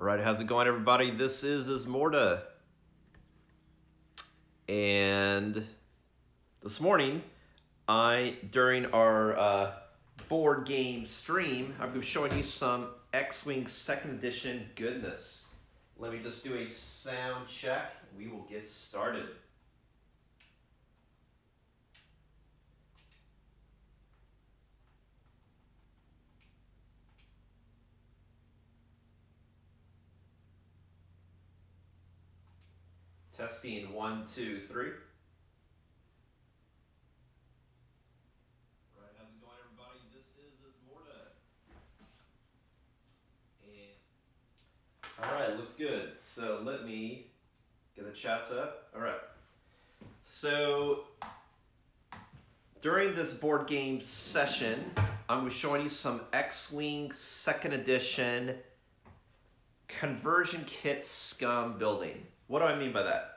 Alright, how's it going, everybody? This is Ismortah. And this morning, during our board game stream, I'm going to be showing you some X-Wing 2nd Edition goodness. Let me just do a sound check. We will get started. Testing 1, 2, 3. Right, how's it going, everybody? This is Ismortah. Alright, looks good. So let me get the chats up. Alright. So during this board game session, I'm going to be showing you some X-Wing 2nd Edition conversion kit SCUM building. What do I mean by that?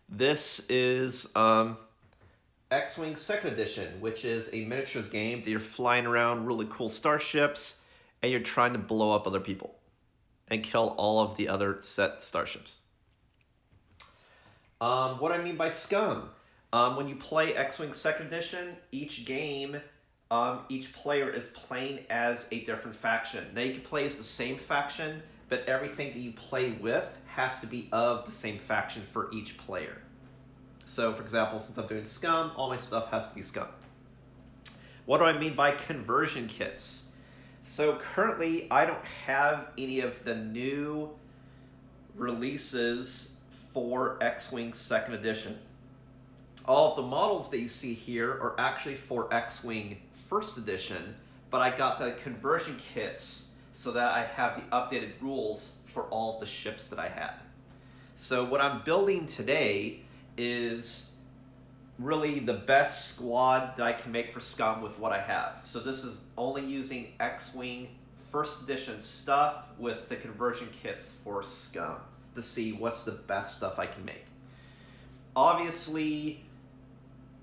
This is X-Wing 2nd Edition, which is a miniatures game that you're flying around really cool starships and you're trying to blow up other people and kill all of the other set starships. What I mean by SCUM? When you play X-Wing 2nd Edition, each game, each player is playing as a different faction. Now you can play as the same faction, but everything that you play with has to be of the same faction for each player. So, for example, since I'm doing SCUM, all my stuff has to be SCUM. What do I mean by conversion kits? So currently, I don't have any of the new releases for X-Wing 2nd Edition. All of the models that you see here are actually for X-Wing 1st Edition, but I got the conversion kits so that I have the updated rules for all of the ships that I had. So what I'm building today is really the best squad that I can make for SCUM with what I have. So this is only using X-Wing 1st Edition stuff with the conversion kits for SCUM to see what's the best stuff I can make. Obviously,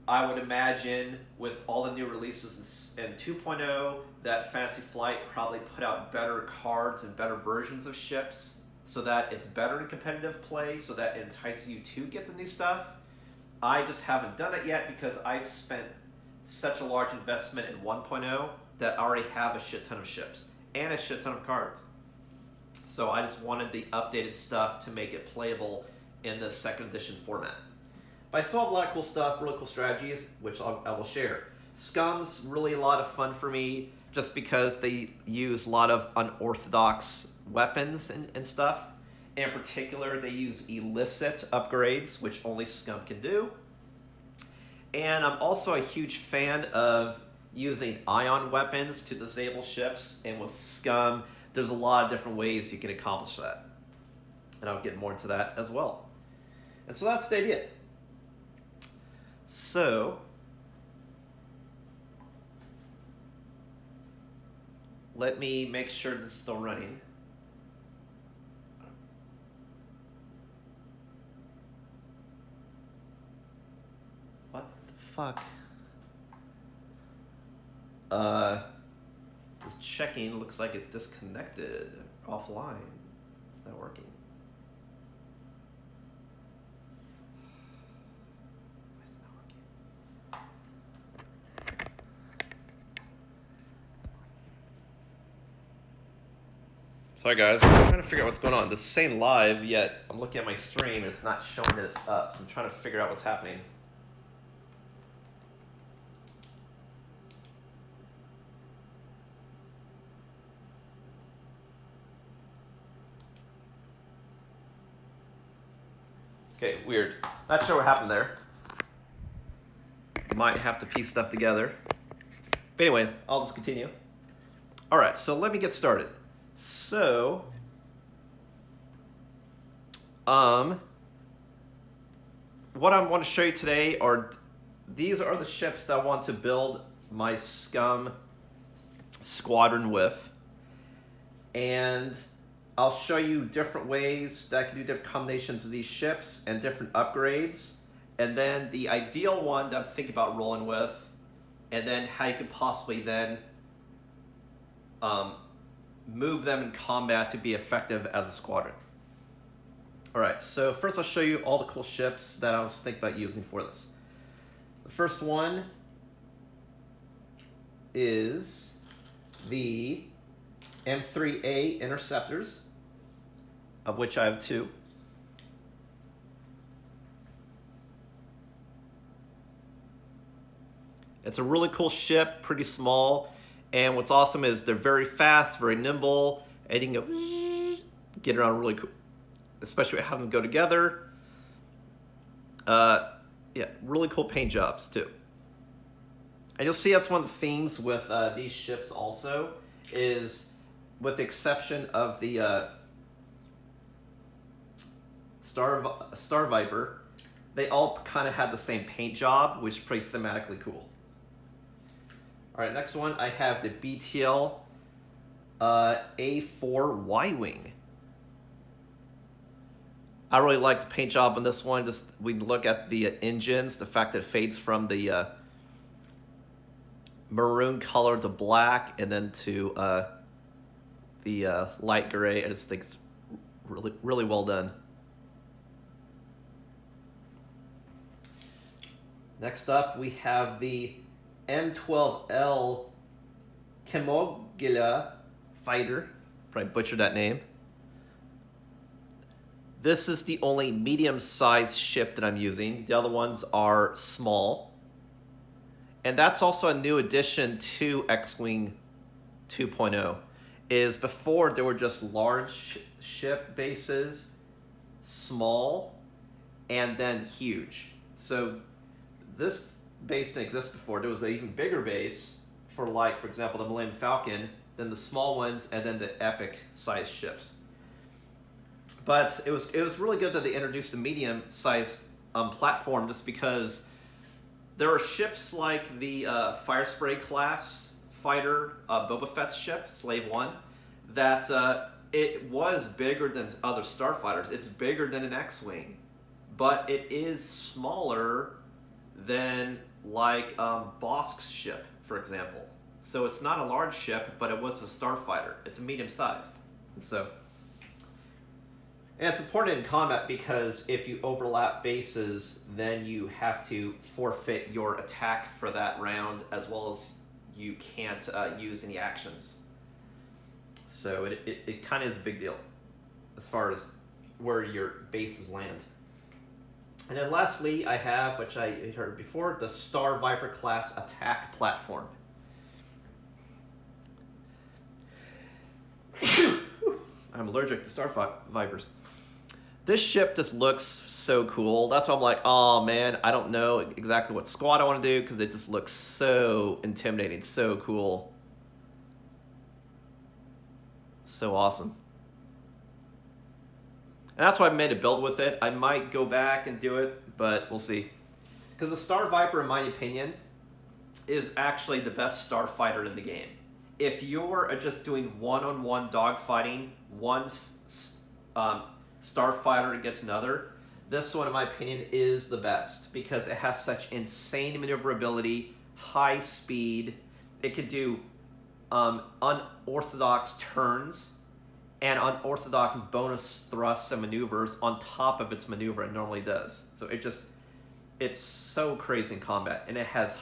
I would imagine with all the new releases in 2.0 that Fantasy Flight probably put out better cards and better versions of ships so that it's better in competitive play, so that it entices you to get the new stuff. I just haven't done it yet because I've spent such a large investment in 1.0 that I already have a shit ton of ships and a shit ton of cards. So I just wanted the updated stuff to make it playable in the 2nd Edition format. But I still have a lot of cool stuff, really cool strategies, which I will share. SCUM's really a lot of fun for me just because they use a lot of unorthodox weapons and stuff. In particular, they use illicit upgrades, which only SCUM can do. And I'm also a huge fan of using ion weapons to disable ships. And with SCUM, there's a lot of different ways you can accomplish that. And I'll get more into that as well. And so that's the idea. So, let me make sure this is still running. What the fuck? This checking looks like it disconnected offline. It's not working. Sorry guys, I'm trying to figure out what's going on. This is saying live, yet I'm looking at my stream and it's not showing that it's up. So I'm trying to figure out what's happening. Okay, weird. Not sure what happened there. Might have to piece stuff together. But anyway, I'll just continue. All right, so let me get started. So, what I want to show you today are, these are the ships that I want to build my SCUM squadron with. And I'll show you different ways that I can do different combinations of these ships and different upgrades. And then the ideal one that I'm thinking about rolling with, and then how you could possibly then move them in combat to be effective as a squadron. Alright, so first I'll show you all the cool ships that I was thinking about using for this. The first one is the M3A Interceptors, of which I have 2. It's a really cool ship, pretty small, and what's awesome is they're very fast, very nimble, and you can go get around really cool, especially having them go together. Yeah, really cool paint jobs too. And you'll see that's one of the themes with these ships also, is with the exception of the Star Viper, they all kind of had the same paint job, which is pretty thematically cool. All right, next one, I have the BTL A4 Y-Wing. I really like the paint job on this one. Just we look at the engines, the fact that it fades from the maroon color to black, and then to the light gray. I just think it's really well done. Next up, we have the M12L Chemogila fighter. Probably butchered that name. This is the only medium-sized ship that I'm using. The other ones are small. And that's also a new addition to X-Wing 2.0. Is before there were just large ship bases, small, and then huge. So this base didn't exist before. There was an even bigger base for, like, for example, the Millennium Falcon, then the small ones, and then the epic-sized ships. But it was really good that they introduced a medium-sized platform, just because there are ships like the Fire Spray class fighter, Boba Fett's ship, Slave One, that it was bigger than other starfighters. It's bigger than an X-Wing, but it is smaller than like Bosk's ship, for example. So it's not a large ship, but it was a starfighter. It's a medium-sized, and it's important in combat because if you overlap bases, then you have to forfeit your attack for that round, as well as you can't use any actions. So it kind of is a big deal as far as where your bases land. And then lastly, I have, which I heard before, the Star Viper class attack platform. I'm allergic to Star Vipers. This ship just looks so cool. That's why I'm like, oh man, I don't know exactly what squad I want to do, because it just looks so intimidating, so cool. So awesome. And that's why I made a build with it. I might go back and do it, but we'll see. Because the Star Viper, in my opinion, is actually the best starfighter in the game. If you're just doing one-on-one dogfighting, one starfighter against another, this one, in my opinion, is the best, because it has such insane maneuverability, high speed. It could do unorthodox turns and unorthodox bonus thrusts and maneuvers on top of its maneuver it normally does. So it's so crazy in combat, and it has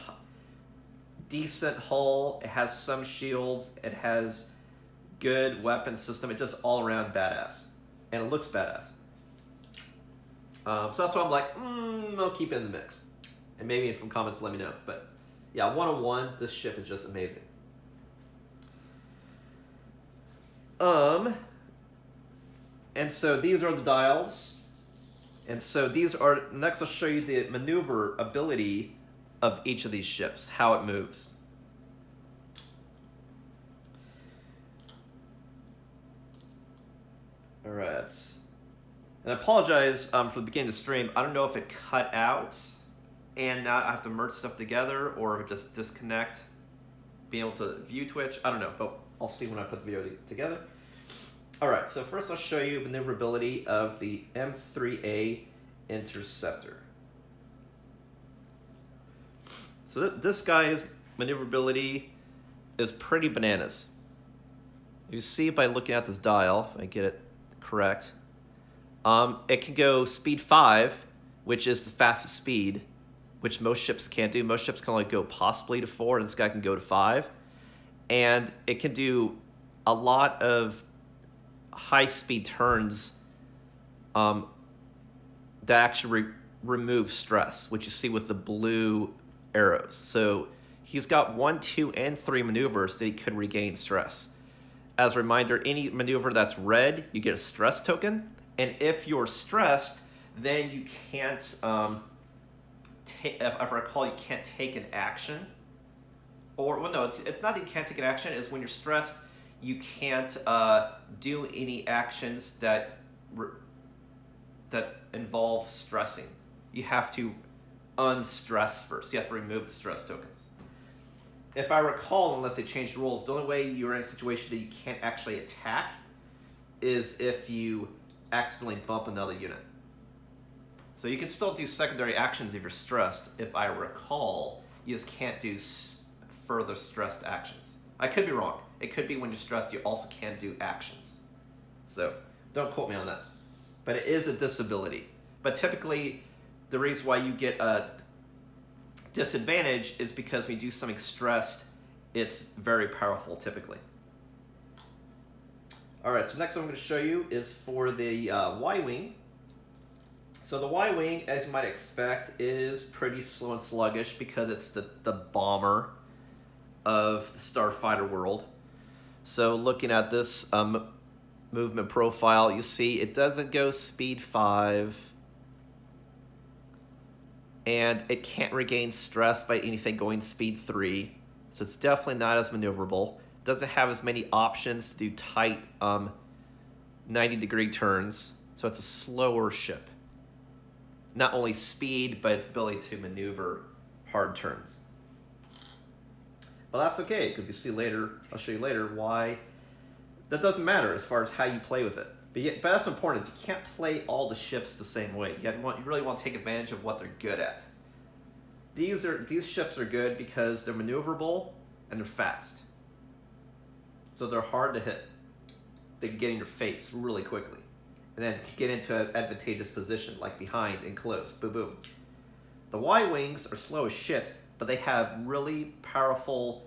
decent hull, it has some shields, it has good weapon system. It's just all around badass, and it looks badass. So that's why I'm like, I'll keep it in the mix, and maybe in some comments let me know. But yeah, one-on-one, this ship is just amazing. And so these are the dials, and so these are, next I'll show you the maneuver ability of each of these ships, how it moves. All right, and I apologize for the beginning of the stream. I don't know if it cut out and now I have to merge stuff together, or if it just disconnect, being able to view Twitch. I don't know, but I'll see when I put the video together. All right, so first I'll show you maneuverability of the M3A Interceptor. So this guy's maneuverability is pretty bananas. You see by looking at this dial, if I get it correct, it can go speed 5, which is the fastest speed, which most ships can't do. Most ships can only go possibly to 4, and this guy can go to 5. And it can do a lot of high-speed turns that actually remove stress, which you see with the blue arrows. So he's got 1, 2, and 3 maneuvers that he could regain stress. As a reminder, any maneuver that's red, you get a stress token. And if you're stressed, then you can't, if I recall, you can't take an action. Or, well, no, it's not that you can't take an action. It's when you're stressed, you can't do any actions that involve stressing. You have to unstress first. You have to remove the stress tokens. If I recall, unless they changed the rules, the only way you're in a situation that you can't actually attack is if you accidentally bump another unit. So you can still do secondary actions if you're stressed. If I recall, you just can't do further stressed actions. I could be wrong. It could be when you're stressed, you also can't do actions. So don't quote me on that. But it is a disability. But typically, the reason why you get a disadvantage is because when you do something stressed, it's very powerful typically. Alright, so next one I'm going to show you is for the Y-Wing. So the Y-Wing, as you might expect, is pretty slow and sluggish because it's the bomber of the starfighter world. So looking at this movement profile, you see it doesn't go speed 5. And it can't regain stress by anything going speed 3. So it's definitely not as maneuverable. It doesn't have as many options to do tight 90-degree turns. So it's a slower ship. Not only speed, but its ability to maneuver hard turns. But that's okay, because you see later, I'll show you later why that doesn't matter as far as how you play with it. But that's important, is you can't play all the ships the same way. You really want to take advantage of what they're good at. These ships are good because they're maneuverable and they're fast. So they're hard to hit. They can get in your face really quickly. And then get into an advantageous position, like behind and close. Boom, boom. The Y-Wings are slow as shit, but they have really powerful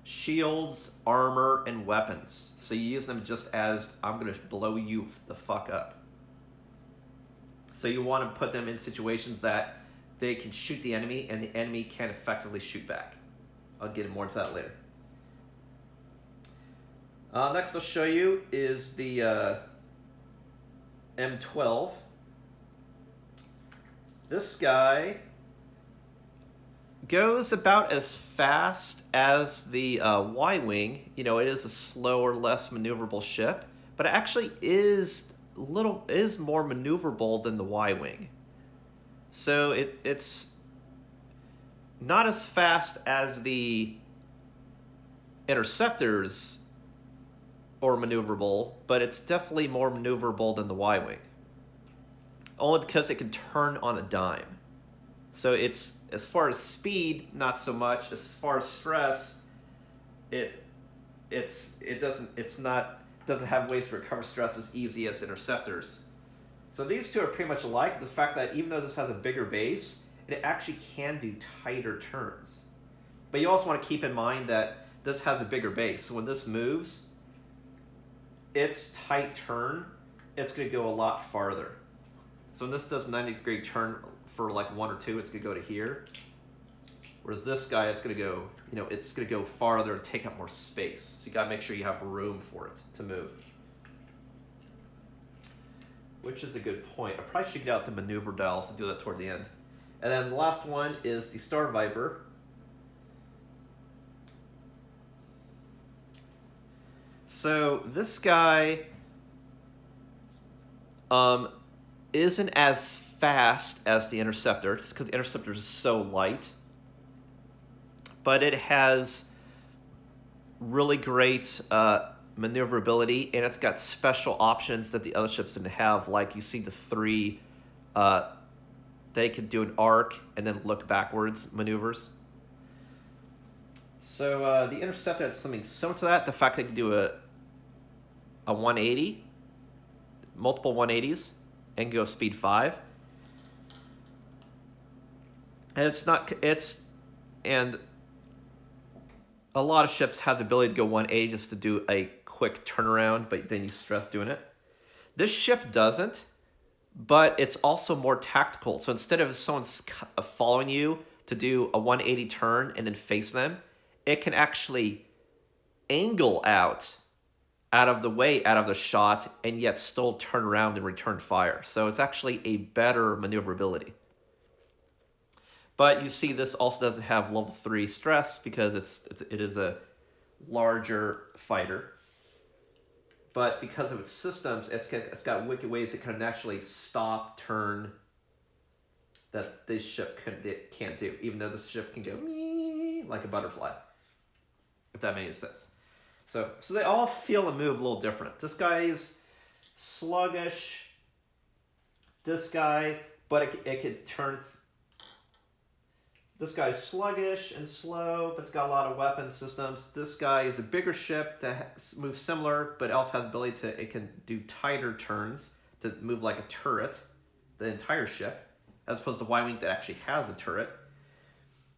shields, armor, and weapons. So you use them just as, I'm going to blow you the fuck up. So you want to put them in situations that they can shoot the enemy, and the enemy can effectively shoot back. I'll get more into that later. Next I'll show you is the M12. This guy goes about as fast as the Y-Wing. You know, it is a slower, less maneuverable ship, but it actually is more maneuverable than the Y-Wing. So it's not as fast as the Interceptors or maneuverable, but it's definitely more maneuverable than the Y-Wing. Only because it can turn on a dime. So it's, as far as speed, not so much. As far as stress, it doesn't have ways to recover stress as easy as Interceptors. So these two are pretty much alike. The fact that even though this has a bigger base, it actually can do tighter turns. But you also want to keep in mind that this has a bigger base. So when this moves, its tight turn, it's going to go a lot farther. So when this does a 90-degree turn for like 1 or 2, it's going to go to here. Whereas this guy, it's going to go, it's going to go farther and take up more space. So you got to make sure you have room for it to move. Which is a good point. I probably should get out the maneuver dials and do that toward the end. And then the last one is the Star Viper. So this guy isn't as fast as the Interceptor, because the Interceptor is so light. But it has really great maneuverability, and it's got special options that the other ships didn't have. Like you see the 3, they can do an arc and then look backwards maneuvers. So the Interceptor had something similar to that. The fact they can do a 180, multiple 180s, and go speed 5. And and a lot of ships have the ability to go 180 just to do a quick turnaround, but then you stress doing it. This ship doesn't, but it's also more tactical. So instead of someone following you to do a 180 turn and then face them, it can actually angle out of the way, out of the shot, and yet still turn around and return fire. So it's actually a better maneuverability. But you see this also doesn't have level 3 stress because it is a larger fighter. But because of its systems, it's got wicked ways it can naturally stop, turn, that this ship can't do, even though this ship can go like a butterfly, if that makes sense. So they all feel and move a little different. This guy is sluggish. This guy, but it could turn. This guy's sluggish and slow, but it's got a lot of weapon systems. This guy is a bigger ship that moves similar, but also has the ability it can do tighter turns to move like a turret, the entire ship, as opposed to Y-Wing that actually has a turret.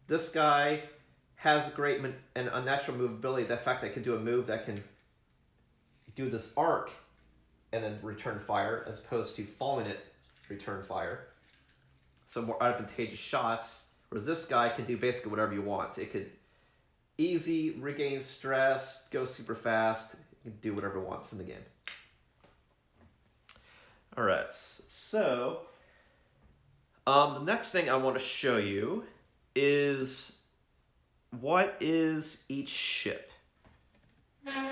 This guy has great and unnatural movability. The fact that it can do a move that can do this arc and then return fire, as opposed to following it, return fire. So more advantageous shots. Whereas this guy can do basically whatever you want. It could easy regain stress, go super fast, it can do whatever it wants in the game. All right, so the next thing I want to show you is what is each ship.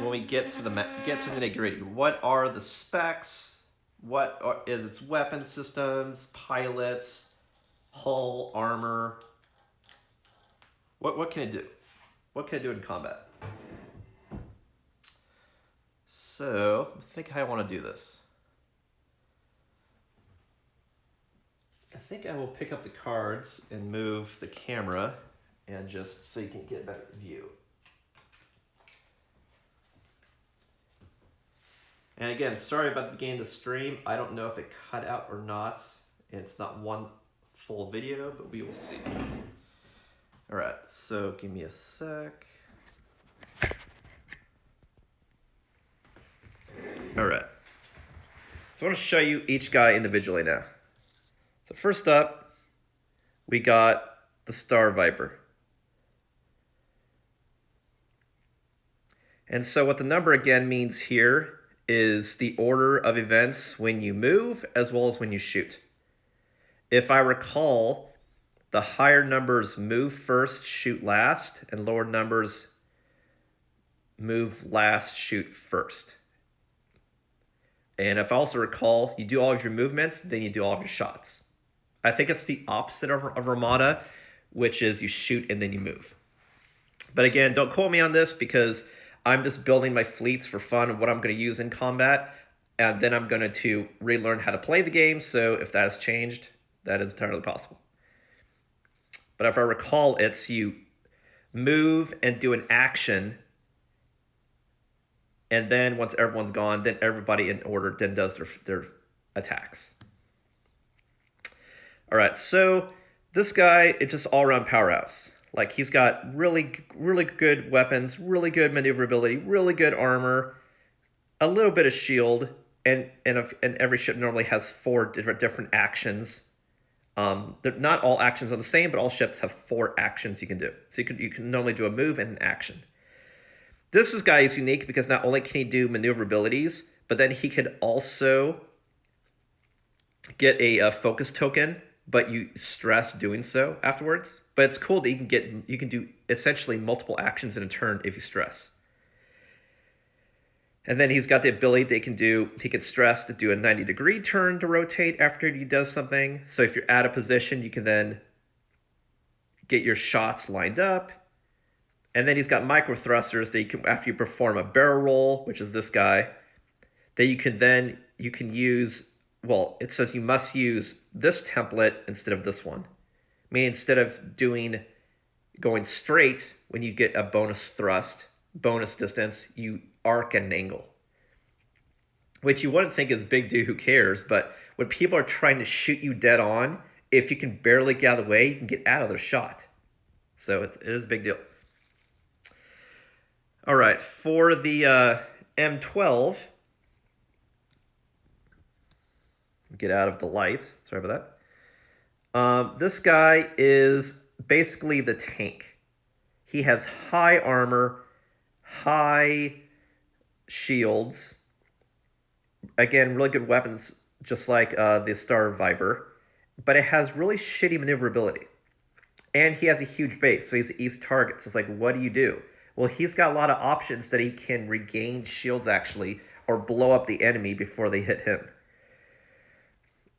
When we get to the nitty-gritty, what are the specs? Is its weapon systems, pilots, hull, armor? What can it do? What can it do in combat? So, I think how I want to do this. I think I will pick up the cards and move the camera and just so you can get a better view. And again, sorry about the beginning of the stream. I don't know if it cut out or not. It's not one full video, but we will see. All right, so give me a sec. All right. So I want to show you each guy individually now. So first up, we got the Star Viper. And so what the number again means here is the order of events when you move as well as when you shoot. If I recall, the higher numbers move first, shoot last, and lower numbers move last, shoot first. And if I also recall, you do all of your movements, then you do all of your shots. I think it's the opposite of Armada, which is you shoot and then you move. But again, don't quote me on this because I'm just building my fleets for fun and what I'm going to use in combat. And then I'm going to relearn how to play the game. So if that has changed, that is entirely possible. But if I recall, it's you move and do an action. And then once everyone's gone, then everybody in order then does their attacks. All right, so this guy is just all-around powerhouse. Like, he's got really, really good weapons, really good maneuverability, really good armor, a little bit of shield, and every ship normally has 4 different actions. Not all actions are the same, but all ships have 4 actions you can do. So you can normally do a move and an action. This guy is unique because not only can he do maneuverabilities, but then he could also get a focus token, but you stress doing so afterwards. But it's cool that you can do essentially multiple actions in a turn if you stress. And then he's got the ability that he can stress to do a 90-degree turn to rotate after he does something. So if you're out of position, you can then get your shots lined up. And then he's got micro thrusters that you can, after you perform a barrel roll, which is this guy, that you can use, well, it says you must use this template instead of this one. Meaning instead of going straight when you get a bonus thrust, bonus distance, you arc at an angle. which you wouldn't think is big dude, who cares? But when people are trying to shoot you dead on, if you can barely get out of the way, you can get out of their shot. So it is a big deal. All right, for the M12, get out of the light. Sorry about that. This guy is basically the tank. He has high armor, high shields. Again, really good weapons, just like the Star Viper. But it has really shitty maneuverability. And he has a huge base, so he's an easy target. So it's like, what do you do? Well, he's got a lot of options that he can regain shields, actually, or blow up the enemy before they hit him.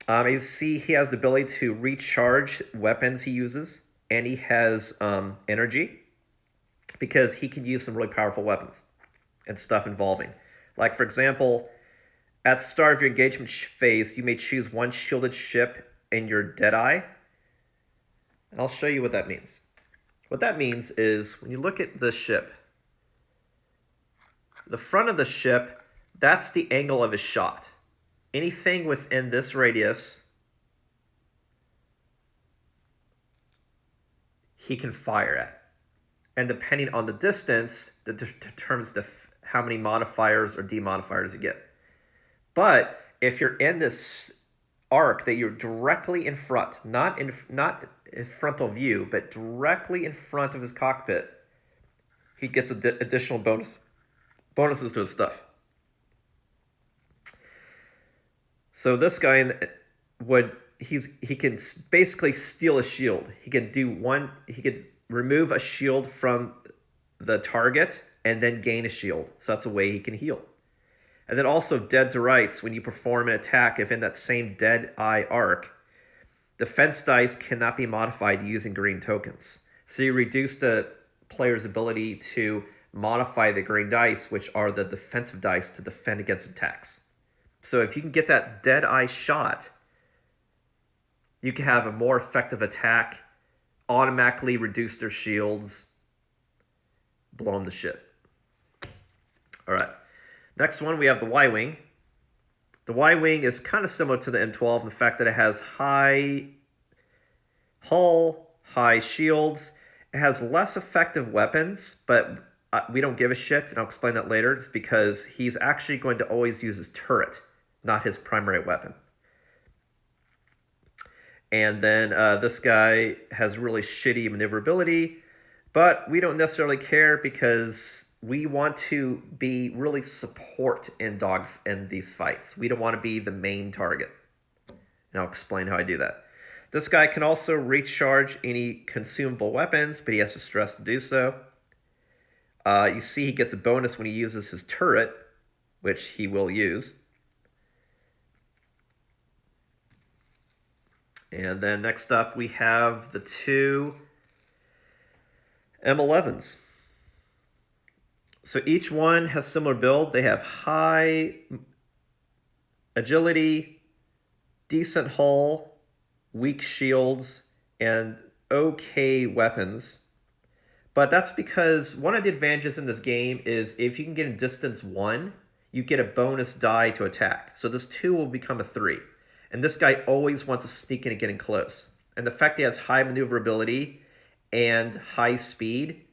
You see he has the ability to recharge weapons he uses, and he has energy, because he can use some really powerful weapons and stuff involving. Like, for example, at the start of your engagement phase, you may choose one shielded ship in your Deadeye. And I'll show you what that means. What that means is, when you look at the ship, the front of the ship, that's the angle of his shot. Anything within this radius, he can fire at. And depending on the distance, that determines how many modifiers or demodifiers you get. But if you're in this arc that you're directly in front, not in frontal view, but directly in front of his cockpit, he gets additional bonuses to his stuff. So this guy he can basically steal a shield. He can remove a shield from the target and then gain a shield. So that's a way he can heal. And then also dead to rights, when you perform an attack, if in that same dead eye arc, defense dice cannot be modified using green tokens. So you reduce the player's ability to modify the green dice, which are the defensive dice to defend against attacks. So if you can get that dead eye shot, you can have a more effective attack, automatically reduce their shields, blow them to shit. All right. Next one, we have the Y-Wing. The Y-Wing is kind of similar to the M12 in the fact that it has high hull, high shields. It has less effective weapons, but we don't give a shit, and I'll explain that later. It's because he's actually going to always use his turret, not his primary weapon. And then this guy has really shitty maneuverability, but we don't necessarily care because we want to be really support in these fights. We don't want to be the main target. And I'll explain how I do that. This guy can also recharge any consumable weapons, but he has to stress to do so. You see he gets a bonus when he uses his turret, which he will use. And then next up, we have the two M11s. So each one has similar build. They have high agility, decent hull, weak shields, and okay weapons. But that's because one of the advantages in this game is if you can get in distance 1, you get a bonus die to attack. So this 2 will become a 3. And this guy always wants to sneak in and get in close. And the fact he has high maneuverability and high speed,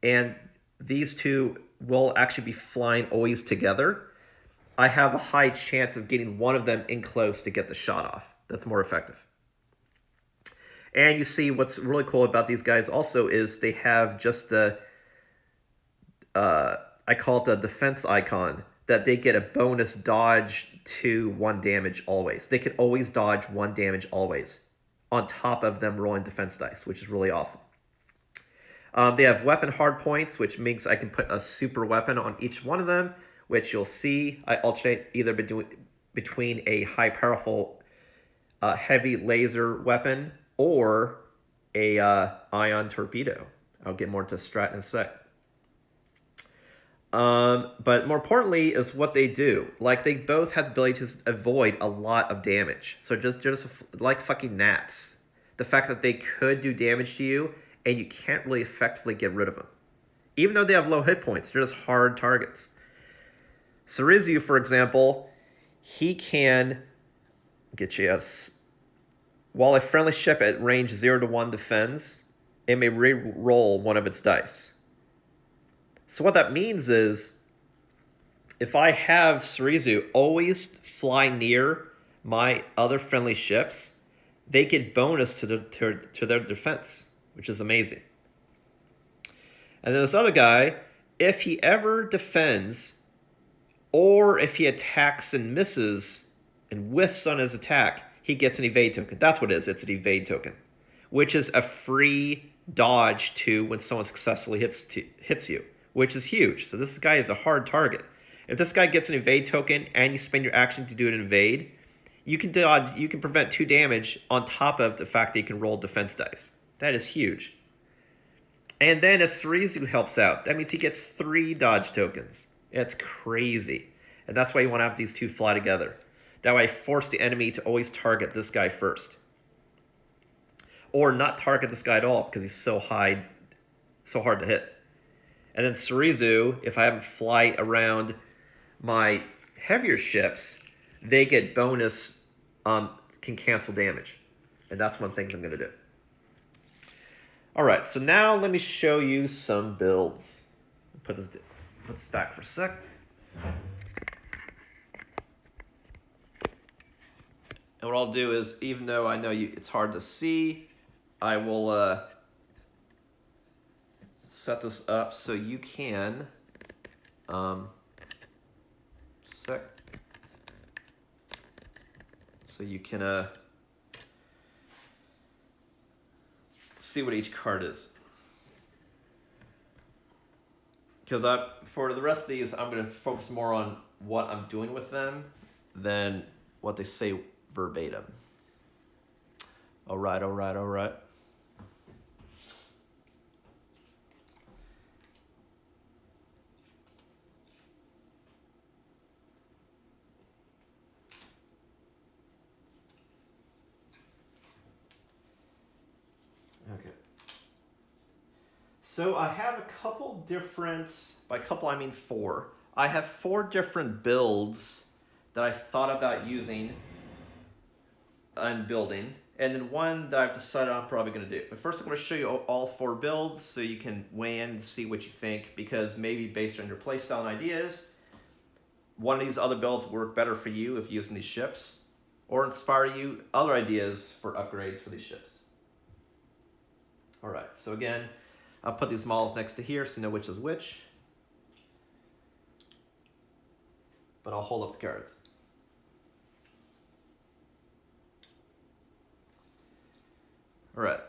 and these two will actually be flying always together, I have a high chance of getting one of them in close to get the shot off. That's more effective. And you see what's really cool about these guys also is they have just the, I call it the defense icon, that they get a bonus dodge to 1 damage always. They can always dodge 1 damage always, on top of them rolling defense dice, which is really awesome. They have weapon hard points, which means I can put a super weapon on each one of them, which you'll see I alternate either between a high powerful heavy laser weapon or a ion torpedo. I'll get more into strat in a sec. But more importantly is what they do. Like, they both have the ability to avoid a lot of damage. So just like fucking gnats. The fact that they could do damage to you and you can't really effectively get rid of them. Even though they have low hit points, they're just hard targets. Surizu, for example, he can get you out. While a friendly ship at range 0 to 1 defends, it may re-roll one of its dice. So what that means is, if I have Surizu always fly near my other friendly ships, they get bonus to their defense, which is amazing. And then this other guy, if he ever defends, or if he attacks and misses and whiffs on his attack, he gets an evade token. That's what it is. It's an evade token, which is a free dodge to when someone successfully hits you, which is huge. So this guy is a hard target. If this guy gets an evade token and you spend your action to do an invade, you can prevent 2 damage on top of the fact that you can roll defense dice. That is huge. And then if Surizu helps out, that means he gets 3 dodge tokens. It's crazy. And that's why you want to have these 2 fly together. That way force the enemy to always target this guy first. Or not target this guy at all because he's so hard to hit. And then Surizu, if I have him fly around my heavier ships, they get bonus, can cancel damage. And that's one of the things I'm going to do. All right, so now let me show you some builds. Put this back for a sec. And what I'll do is, even though I know it's hard to see, I will set this up so you can see what each card is. Because for the rest of these, I'm going to focus more on what I'm doing with them than what they say verbatim. All right. Okay. So I have a couple different, by couple I mean 4. I have 4 different builds that I thought about using and building, and then one that I've decided I'm probably going to do. But first I'm going to show you all 4 builds so you can weigh in and see what you think, because maybe based on your playstyle and ideas, one of these other builds work better for you if using these ships, or inspire you other ideas for upgrades for these ships. All right, so again, I'll put these models next to here so you know which is which. But I'll hold up the cards. All right.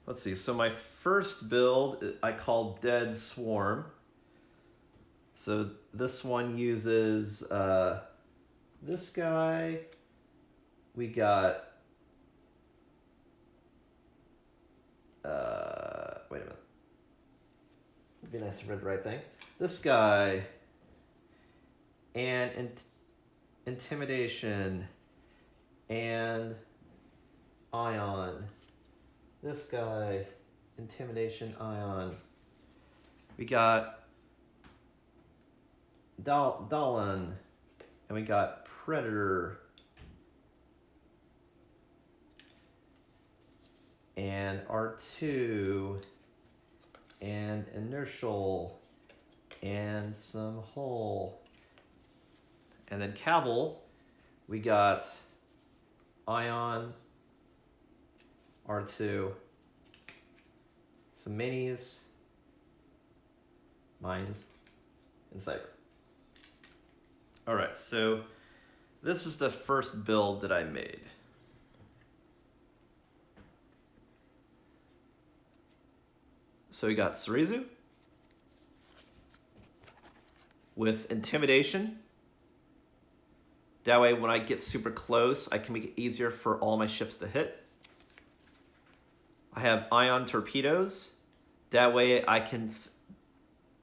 Let's see, so my first build I call Dead Swarm. So this one uses this guy. We got, wait a minute. It'd be nice to read the right thing. This guy, and Intimidation, and Ion. This guy, Intimidation, Ion. We got Dahlon, and we got Predator, and R2, and Inertial, and some Hull. And then Cavill, we got Ion, R2, some minis, mines, and Cyber. All right, so this is the first build that I made. So we got Surizu with Intimidation. That way when I get super close, I can make it easier for all my ships to hit. I have Ion Torpedoes. That way I can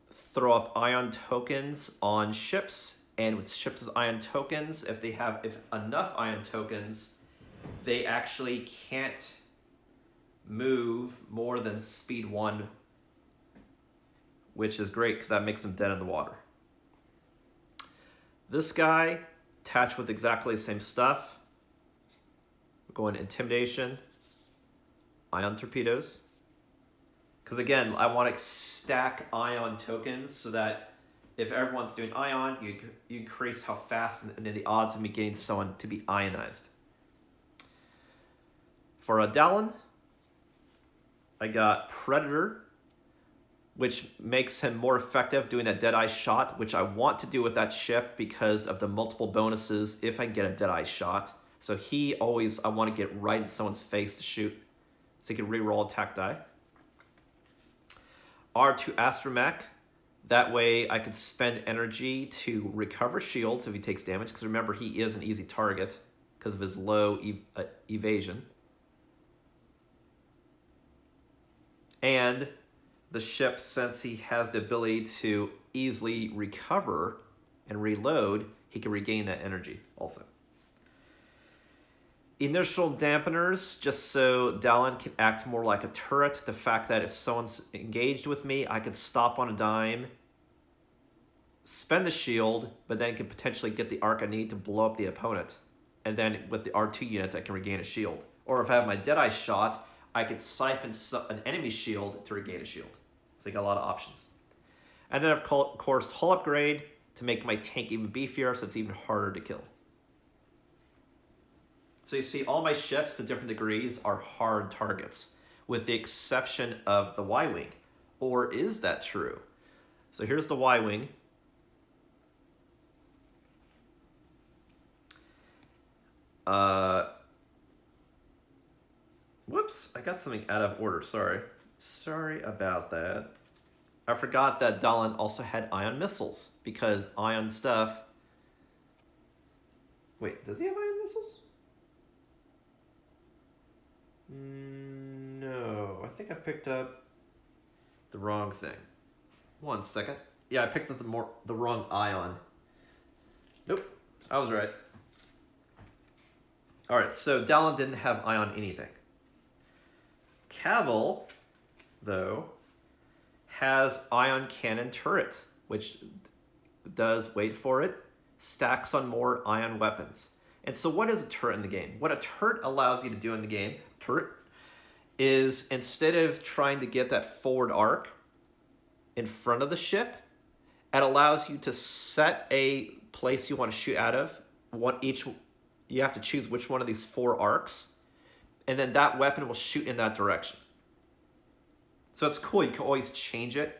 throw up Ion tokens on ships. And with ships with Ion tokens, if enough Ion tokens, they actually can't move more than speed 1 which is great because that makes them dead in the water. This guy, attached with exactly the same stuff. We're going Intimidation, Ion Torpedoes. Because again, I want to stack Ion tokens so that if everyone's doing Ion, you increase how fast and then the odds of me getting someone to be ionized. For a Dallin, I got Predator, which makes him more effective doing that Deadeye shot, which I want to do with that ship because of the multiple bonuses if I get a Deadeye shot. So he always, I want to get right in someone's face to shoot. So he can reroll attack die. R2 Astromech. That way I could spend energy to recover shields if he takes damage, because remember, he is an easy target because of his low evasion. And the ship, since he has the ability to easily recover and reload, he can regain that energy also. Inertial dampeners, just so Dallin can act more like a turret. The fact that if someone's engaged with me, I can stop on a dime, spend the shield, but then can potentially get the arc I need to blow up the opponent. And then with the R2 unit, I can regain a shield. Or if I have my Deadeye shot, I could siphon an enemy shield to regain a shield. So you got a lot of options. And then of course, hull upgrade to make my tank even beefier, so it's even harder to kill. So you see all my ships to different degrees are hard targets, with the exception of the Y-Wing. Or is that true? So here's the Y-Wing. Whoops, I got something out of order, sorry. Sorry about that. I forgot that Dallin also had ion missiles, because ion stuff... Wait, does he have ion missiles? No, I think I picked up the wrong thing. 1 second. Yeah, I picked up the wrong ion. Nope, I was right. Alright, so Dallin didn't have ion anything. Cavill, though, has ion cannon turret, which does, wait for it, stacks on more ion weapons. And so what is a turret in the game? What a turret allows you to do in the game, is instead of trying to get that forward arc in front of the ship, it allows you to set a place you want to shoot out of. You have to choose which one of these 4 arcs, and then that weapon will shoot in that direction. So it's cool, you can always change it,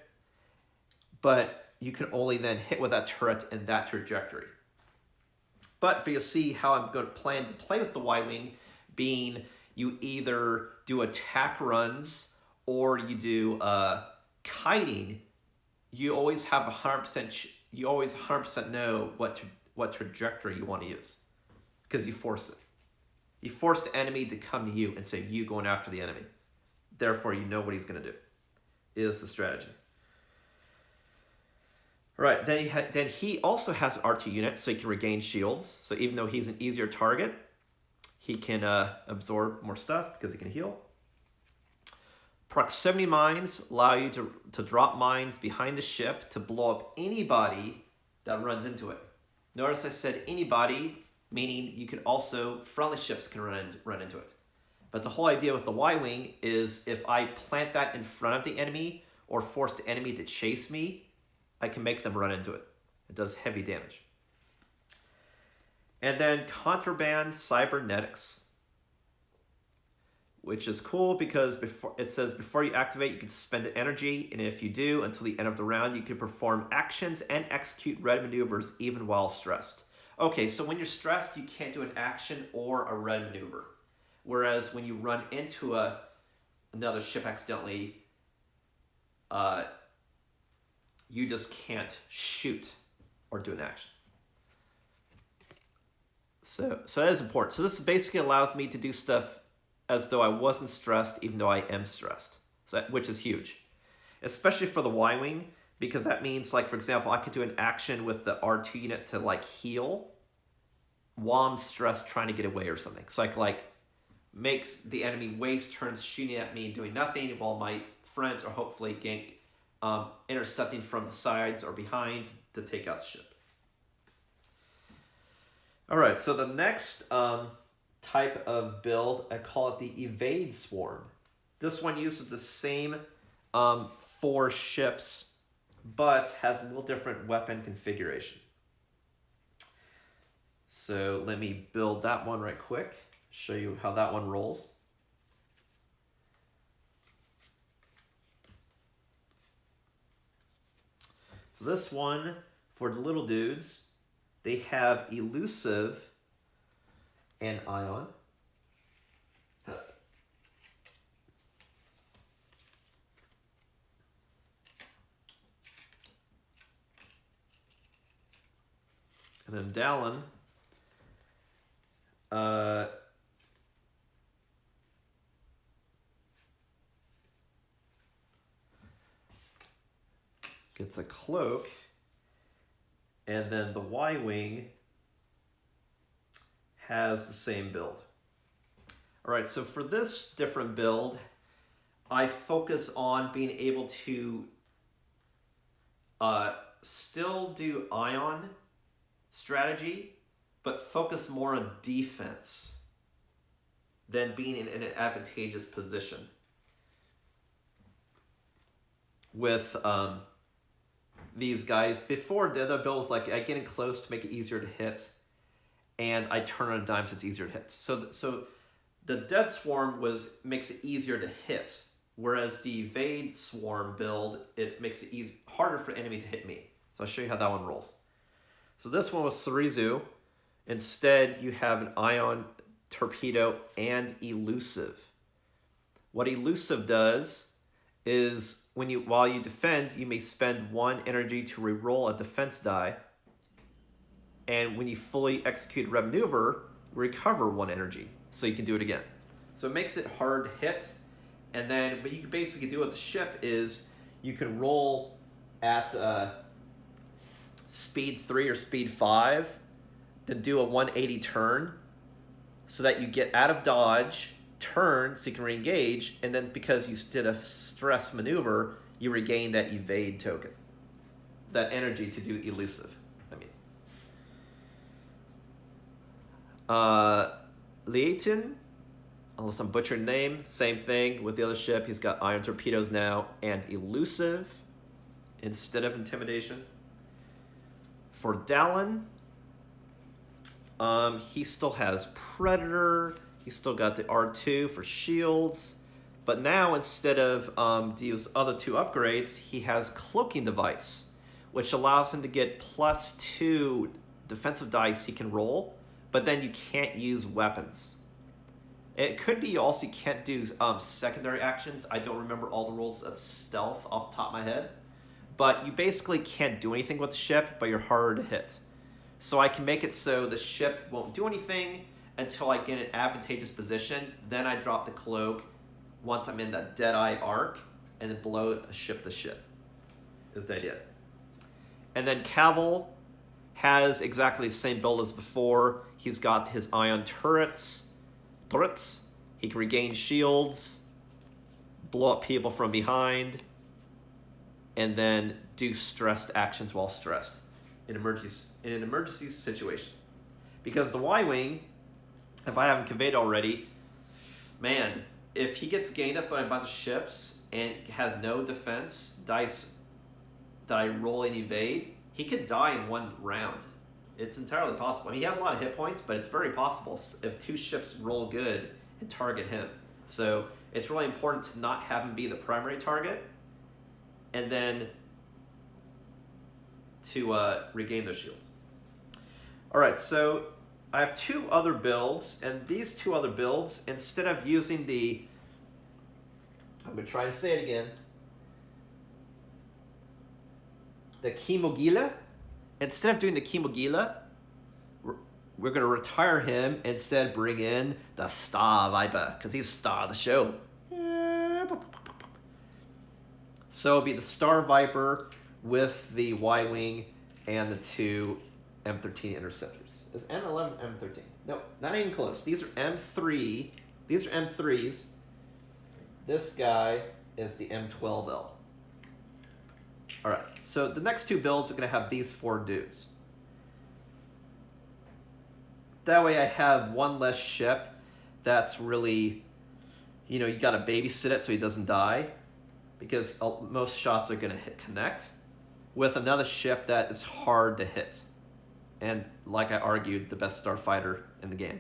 but you can only then hit with that turret in that trajectory. But if you see how I'm going to plan to play with the Y-Wing, being you either do attack runs or you do kiting, you always have 100%. You always 100% know what trajectory you want to use, because you force it. You force the enemy to come to you instead of you going after the enemy. Therefore, you know what he's going to do. Is the strategy. All right, then he also has an R2 unit, so he can regain shields. So even though he's an easier target, he can absorb more stuff because he can heal. Proximity mines allow you to drop mines behind the ship to blow up anybody that runs into it. Notice I said anybody, meaning you can also, friendly ships can run into it. But the whole idea with the Y-Wing is if I plant that in front of the enemy or force the enemy to chase me, I can make them run into it. It does heavy damage. And then Contraband Cybernetics, which is cool because it says before you activate, you can spend energy, and if you do, until the end of the round, you can perform actions and execute red maneuvers even while stressed. Okay, so when you're stressed, you can't do an action or a red maneuver. Whereas when you run into another ship accidentally, you just can't shoot or do an action. So that is important. So this basically allows me to do stuff as though I wasn't stressed, even though I am stressed, which is huge. Especially for the Y-Wing, because that means, like, for example, I could do an action with the R2 unit to, like, heal while I'm stressed trying to get away or something. So I could, like, makes the enemy waste turns shooting at me and doing nothing while my friends are hopefully intercepting from the sides or behind to take out the ship. All right, so the next type of build, I call it the Evade Swarm. This one uses the same 4 ships, but has a little different weapon configuration. So let me build that one right quick, show you how that one rolls. So this one, for the little dudes, they have Elusive and Ion. And then Dallin gets a cloak, and then the Y-Wing has the same build. All right, so for this different build, I focus on being able to still do Ion strategy, but focus more on defense than being in an advantageous position. With these guys, before the other build was like I getting close to make it easier to hit, and I turn on a dime so it's easier to hit. So the Dead Swarm makes it easier to hit, whereas the Evade Swarm build, it makes it harder for enemy to hit me. So I'll show you how that one rolls. So this one was Surizu. Instead, you have an Ion, Torpedo, and Elusive. What Elusive does is while you defend, you may spend 1 energy to reroll a defense die, and when you fully execute red maneuver, recover 1 energy, so you can do it again. So it makes it hard to hit, and then what you can basically do with the ship is you can roll at speed 3 or speed 5, then do a 180 turn, so that you get out of dodge, turn so you can re-engage, and then because you did a stress maneuver, you regain that evade token, that energy to do elusive. Leighton, unless I'm butchering the name, same thing with the other ship. He's got iron torpedoes now and elusive instead of intimidation. For Dallin, he still has Predator. He's still got the R2 for shields. But now, instead of these other 2 upgrades, he has Cloaking Device, which allows him to get +2 defensive dice he can roll, but then you can't use weapons. It could be also you can't do secondary actions. I don't remember all the rules of stealth off the top of my head. But you basically can't do anything with the ship, but you're harder to hit. So I can make it so the ship won't do anything until I get an advantageous position. Then I drop the cloak once I'm in that Deadeye arc, and then blow a ship to ship, is the idea. And then Cavill has exactly the same build as before. He's got his ion turrets. He can regain shields, blow up people from behind, and then do stressed actions while stressed in an emergency situation. Because the Y-Wing, if I haven't conveyed already, man, if he gets gained up by a bunch of ships and has no defense dice that I roll and evade, he could die in 1 round. It's entirely possible. I mean, he has a lot of hit points, but it's very possible if 2 ships roll good and target him. So it's really important to not have him be the primary target, and then to regain those shields. All right, so I have 2 other builds, and these 2 other builds, instead of using I'm going to try to say it again, the Kimogila, instead of doing the Kimogila, we're going to retire him, instead bring in the Star Viper, because he's star of the show. So it'll be the Star Viper with the Y-Wing and the 2 M13 interceptors. Is M11 M13? No, not even close. These are M3. These are M3s. This guy is the M12L. All right, so the next two builds are going to have these 4 dudes. That way I have one less ship that's really, you know, you got to babysit it so he doesn't die, because most shots are going to hit connect, with another ship that is hard to hit. And like I argued, the best starfighter in the game.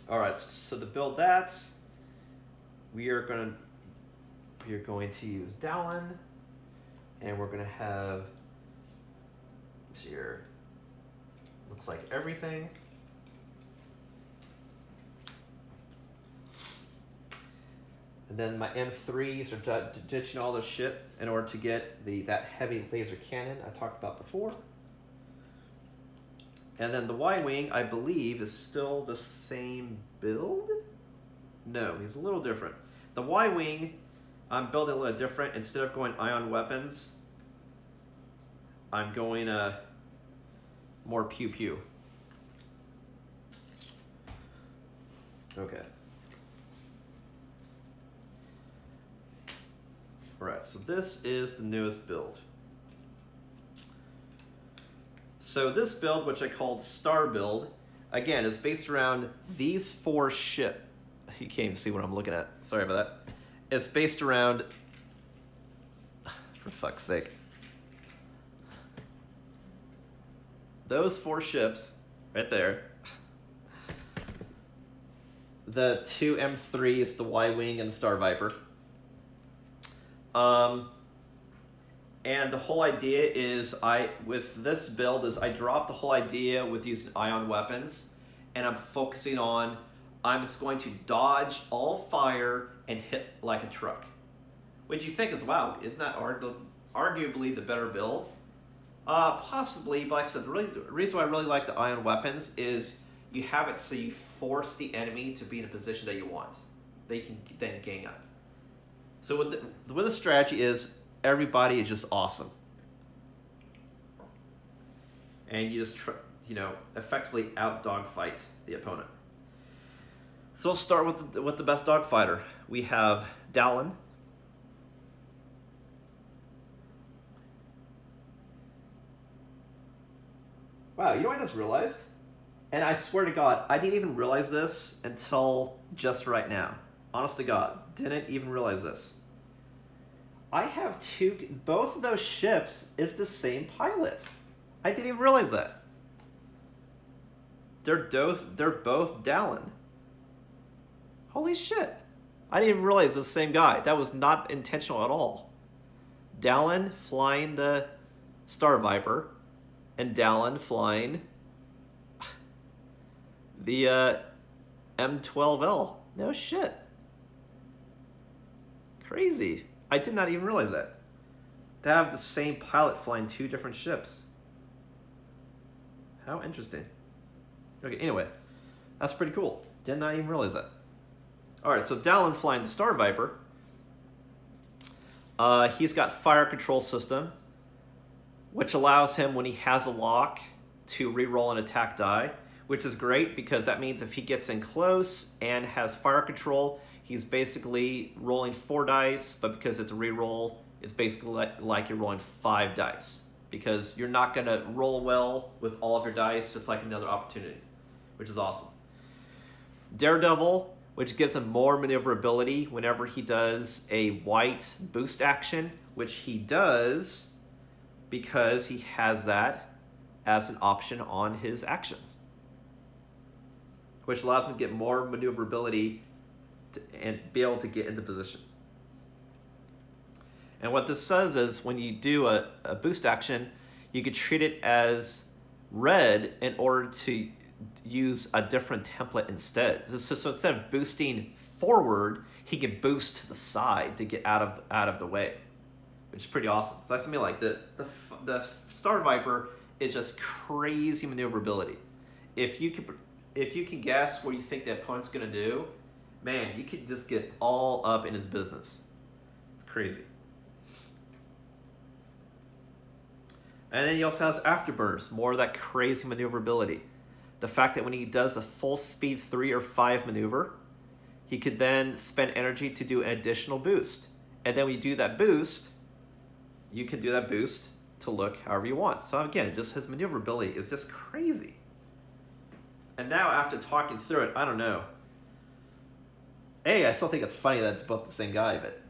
All right, so to build that, we are going to use Dallin, and we're going to have, let's see here, looks like everything. And then my M3s are ditching all this shit in order to get that heavy laser cannon I talked about before. And then the Y-Wing, I believe, is still the same build? No, he's a little different. The Y-Wing, I'm building a little different. Instead of going ion weapons, I'm going more pew-pew. Okay. Alright, so this is the newest build. So this build, which I called Star Build, again, is based around these 4 ships. You can't even see what I'm looking at. Sorry about that. It's based around, for fuck's sake, those 4 ships right there. The 2 M3s, the Y-Wing and the Star Viper. And the whole idea is, with this build, is I dropped the whole idea with using ion weapons, and I'm focusing on, I'm just going to dodge all fire and hit like a truck. Which you think is, wow, isn't that arguably the better build? Possibly, but like I said, the reason why I really like the ion weapons is you have it so you force the enemy to be in a position that you want. They can then gang up. So the way the strategy is, everybody is just awesome. And you just, effectively out-dogfight the opponent. So we'll start with the best dogfighter. We have Dallin. Wow, you know what I just realized? And I swear to God, I didn't even realize this until just right now. Honest to God, didn't even realize this. I have both of those ships is the same pilot. I didn't even realize that. They're both Dallin. Holy shit. I didn't even realize it's the same guy. That was not intentional at all. Dallin flying the Star Viper, and Dallin flying the M12L. No shit. Crazy. I did not even realize that. To have the same pilot flying 2 different ships. How interesting. Okay, anyway. That's pretty cool. Did not even realize that. Alright, so Dallin flying the Star Viper. He's got fire control system, which allows him, when he has a lock, to reroll an attack die, which is great because that means if he gets in close and has fire control, he's basically rolling 4 dice, but because it's a reroll, it's basically like you're rolling 5 dice. Because you're not going to roll well with all of your dice, so it's like another opportunity, which is awesome. Daredevil, which gives him more maneuverability whenever he does a white boost action, which he does because he has that as an option on his actions, which allows him to get more maneuverability and be able to get into position. And what this says is when you do a boost action, you could treat it as red in order to use a different template instead. So instead of boosting forward, he can boost to the side to get out of the way, which is pretty awesome. So that's something like the Star Viper is just crazy maneuverability. If you can guess what you think the opponent's gonna do, man, you could just get all up in his business. It's crazy. And then he also has Afterburners, more of that crazy maneuverability. The fact that when he does a full speed 3 or 5 maneuver, he could then spend energy to do an additional boost. And then when you do that boost, you can do that boost to look however you want. So again, just his maneuverability is just crazy. And now after talking through it, I don't know. I still think it's funny that it's both the same guy, but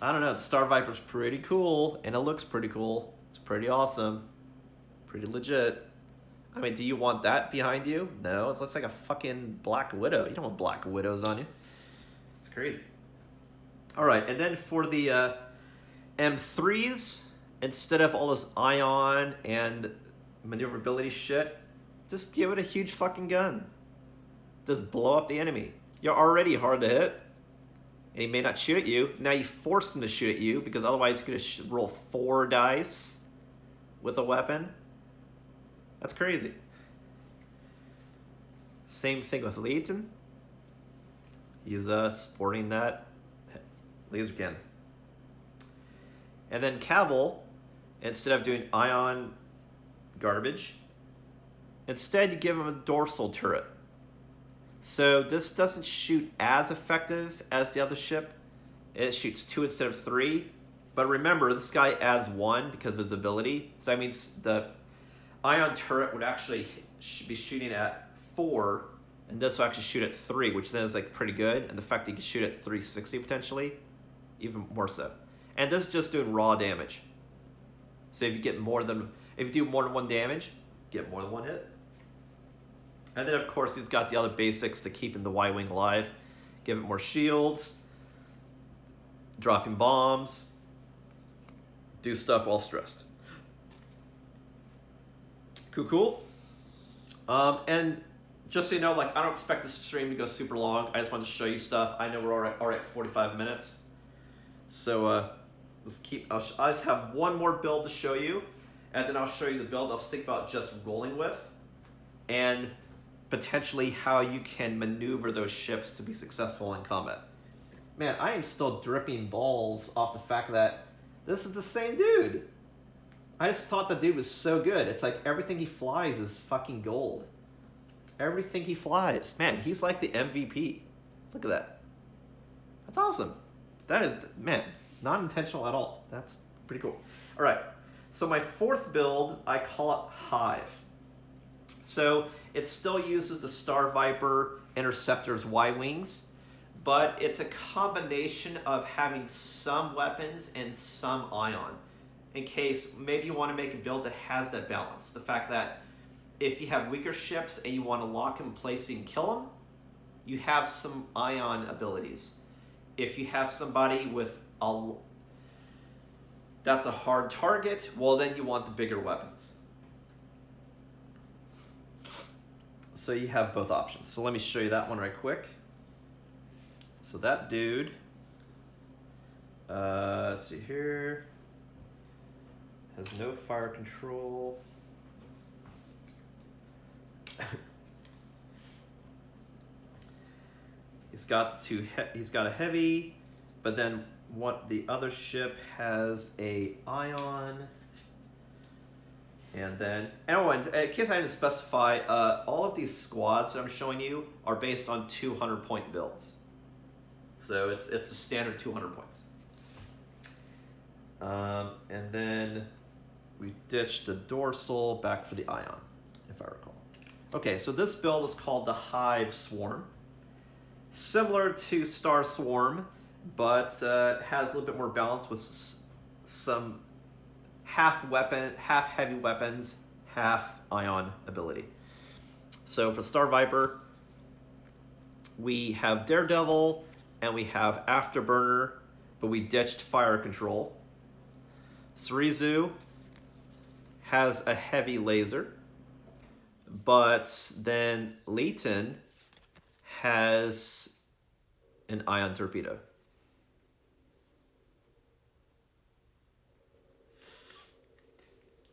I don't know. The Star Viper's pretty cool, and it looks pretty cool. It's pretty awesome. Pretty legit. I mean, do you want that behind you? No, it looks like a fucking Black Widow. You don't want Black Widows on you. It's crazy. All right, and then for the M3s, instead of all this ion and maneuverability shit, just give it a huge fucking gun. Just blow up the enemy. You're already hard to hit, and he may not shoot at you. Now you force him to shoot at you, because otherwise you're going to roll 4 dice with a weapon. That's crazy. Same thing with Leighton. He's sporting that laser cannon. And then Cavill, instead of doing ion garbage, instead you give him a dorsal turret. So this doesn't shoot as effective as the other ship. It shoots 2 instead of 3. But remember, this guy adds 1 because of his ability. So that means the ion turret would actually be shooting at 4, and this will actually shoot at 3, which then is like pretty good. And the fact that you can shoot at 360 potentially, even more so. And this is just doing raw damage. So if you do more than 1 damage, get more than 1 hit. And then of course he's got the other basics to keeping the Y-Wing alive. Give it more shields, dropping bombs, do stuff while stressed. Cool. And just so you know, like, I don't expect this stream to go super long. I just wanted to show you stuff. I know we're already at 45 minutes. So let's keep. I just have one more build to show you, and then I'll show you the build I was thinking about just rolling with, and potentially how you can maneuver those ships to be successful in combat. Man, I am still dripping balls off the fact that this is the same dude. I just thought the dude was so good. It's like everything he flies is fucking gold. Everything he flies. Man, he's like the MVP. Look at that. That's awesome. That is, man, not intentional at all. That's pretty cool. All right, so my 4th build, I call it Hive. So it still uses the Star Viper Interceptor's Y-Wings, but it's a combination of having some weapons and some ion, in case maybe you want to make a build that has that balance. The fact that if you have weaker ships and you want to lock them in place so you can kill them, you have some ion abilities. If you have somebody with that's a hard target, well then you want the bigger weapons. So you have both options. So let me show you that one right quick. So that dude, let's see here, has no fire control. He's got a heavy, but then the other ship has a ion. And then, and in case I didn't specify, all of these squads that I'm showing you are based on 200-point builds. So it's a standard 200 points. And then we ditched the dorsal back for the ion, if I recall. Okay, so this build is called the Hive Swarm. Similar to Star Swarm, but has a little bit more balance with some half heavy weapons, half ion ability. So for Star Viper, we have Daredevil and we have Afterburner, but we ditched fire control. Surizu has a heavy laser, but then Leighton has an ion torpedo.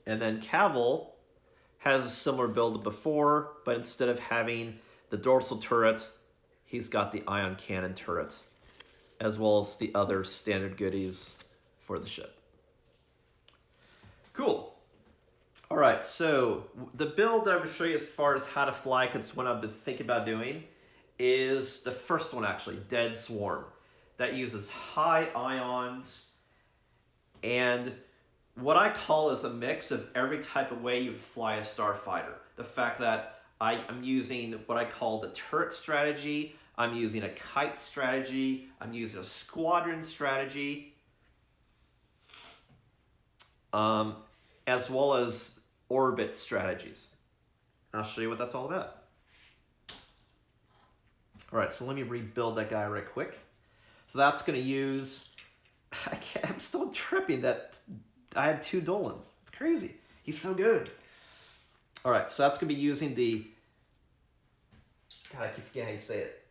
And then Cavill has a similar build to before, but instead of having the dorsal turret, he's got the ion cannon turret, as well as the other standard goodies for the ship. Cool. All right, so the build that I'm going to show you as far as how to fly, because what I've been thinking about doing, is the first one actually, Dead Swarm. that uses high ions and what I call is a mix of every type of way you'd fly a starfighter. The fact that I'm using what I call the turret strategy, I'm using a kite strategy, I'm using a squadron strategy, as well as orbit strategies. And I'll show you what that's all about. All right, so let me rebuild that guy right quick. So that's going to use, I'm still tripping that I had 2 Dolans. It's crazy. He's so good. All right, so that's going to be using the, God, I keep forgetting how you say it.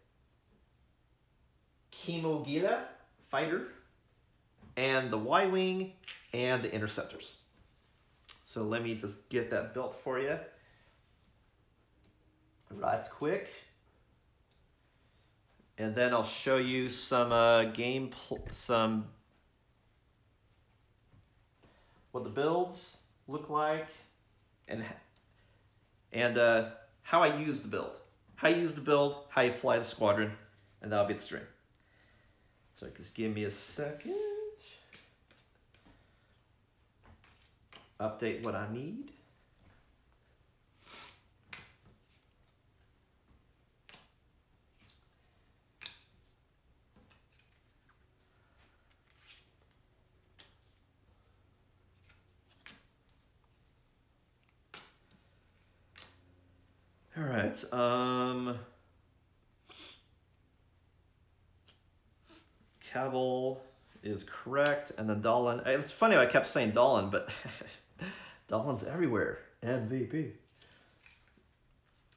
Chemogila fighter, and the Y-Wing, and the interceptors. So let me just get that built for you. Right quick. And then I'll show you some what the builds look like, and how I use the build. How you use the build, how you fly the squadron, and that'll be the stream. So just give me a second. Update what I need. All right. Cavill is correct, and then Dolan. It's funny I kept saying Dolan, but Dolan's everywhere. MVP.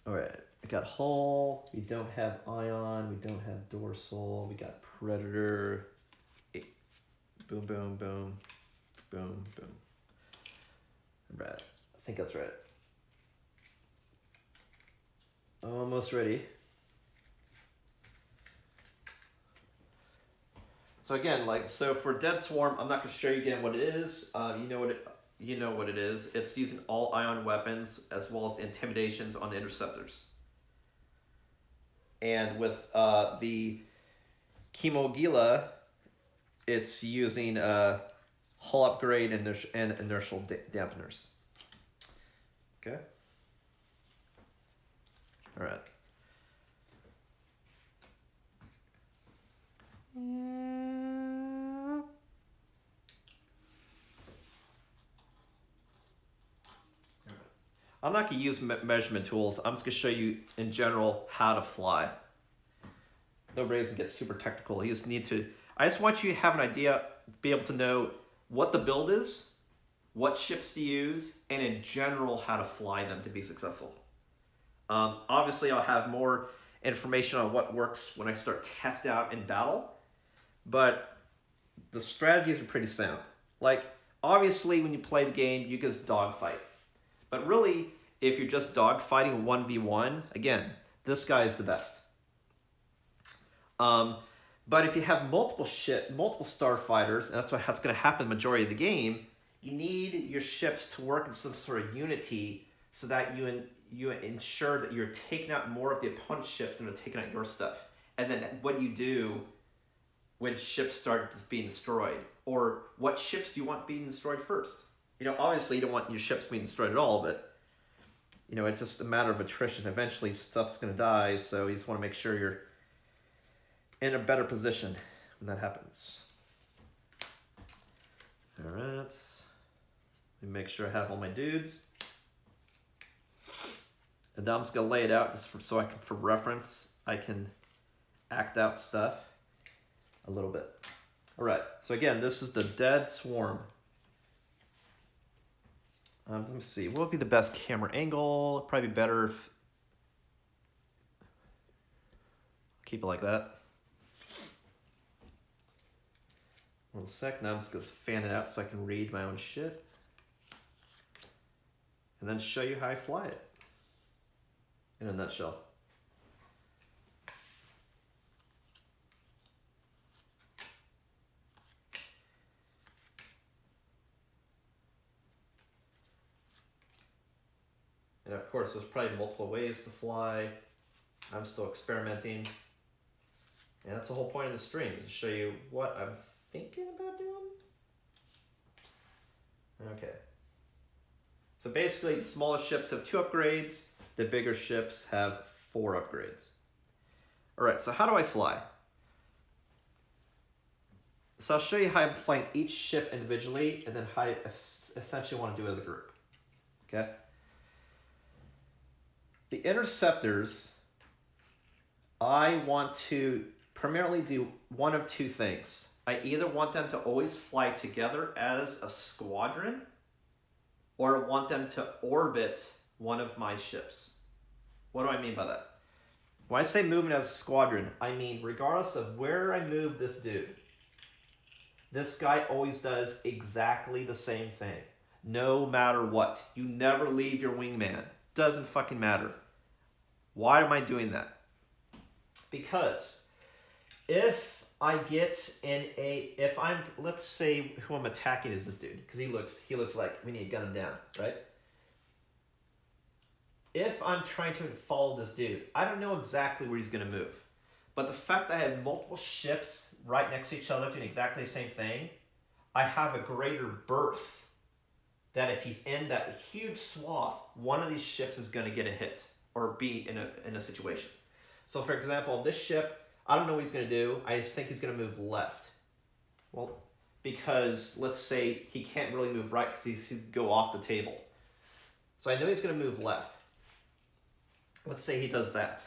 All right. I got Hull. We don't have Ion. We don't have Dorsal. We got Predator. Boom, boom, boom, boom, boom. Right. I think that's right. Almost ready. So again, so for Dead Swarm, I'm not going to show you again what it is. You know what it is. It's using all ion weapons as well as intimidations on the interceptors. And with the Chemogila, it's using hull upgrade and inertial dampeners. Okay. All right. I'm not going to use measurement tools. I'm just going to show you in general how to fly. Nobody doesn't get super technical. You just need to, I just want you to have an idea, be able to know what the build is, what ships to use, and in general how to fly them to be successful. Obviously, I'll have more information on what works when I start test out in battle, but the strategies are pretty sound. Obviously, when you play the game, you just dogfight. But really, if you're just dogfighting 1v1, again, this guy is the best. But if you have multiple starfighters, and that's what's going to happen the majority of the game, you need your ships to work in some sort of unity so that you ensure that you're taking out more of the opponent's ships than they're taking out your stuff. And then what you do when ships start being destroyed, or what ships do you want being destroyed first? Obviously you don't want your ships being destroyed at all, but it's just a matter of attrition. Eventually stuff's going to die, so you just want to make sure you're in a better position when that happens. All right. Let me make sure I have all my dudes. And now I'm just going to lay it out just for reference, I can act out stuff a little bit. All right. So again, this is the Dead Swarm. Let me see. What would be the best camera angle? It'd probably be better if... Keep it like that. 1 sec. Now I'm just going to fan it out so I can read my own shit. And then show you how I fly it. In a nutshell. And of course, there's probably multiple ways to fly. I'm still experimenting. And that's the whole point of the stream, is to show you what I'm thinking about doing. Okay. So basically, the smaller ships have 2 upgrades. The bigger ships have 4 upgrades. All right, so how do I fly? So I'll show you how I'm flying each ship individually, and then how I essentially want to do it as a group. Okay? The interceptors, I want to primarily do one of 2 things. I either want them to always fly together as a squadron, or I want them to orbit one of my ships. What do I mean by that? When I say moving as a squadron, I mean regardless of where I move this dude, this guy always does exactly the same thing. No matter what. You never leave your wingman. Doesn't fucking matter. Why am I doing that? Because if I get in if I'm, let's say who I'm attacking is this dude, because he looks like we need to gun him down, right? If I'm trying to follow this dude, I don't know exactly where he's going to move. But the fact that I have multiple ships right next to each other doing exactly the same thing, I have a greater berth that if he's in that huge swath, one of these ships is going to get a hit or be in a situation. So for example, this ship, I don't know what he's going to do. I just think he's going to move left. Well, because let's say he can't really move right because he'd go off the table. So I know he's going to move left. Let's say he does that.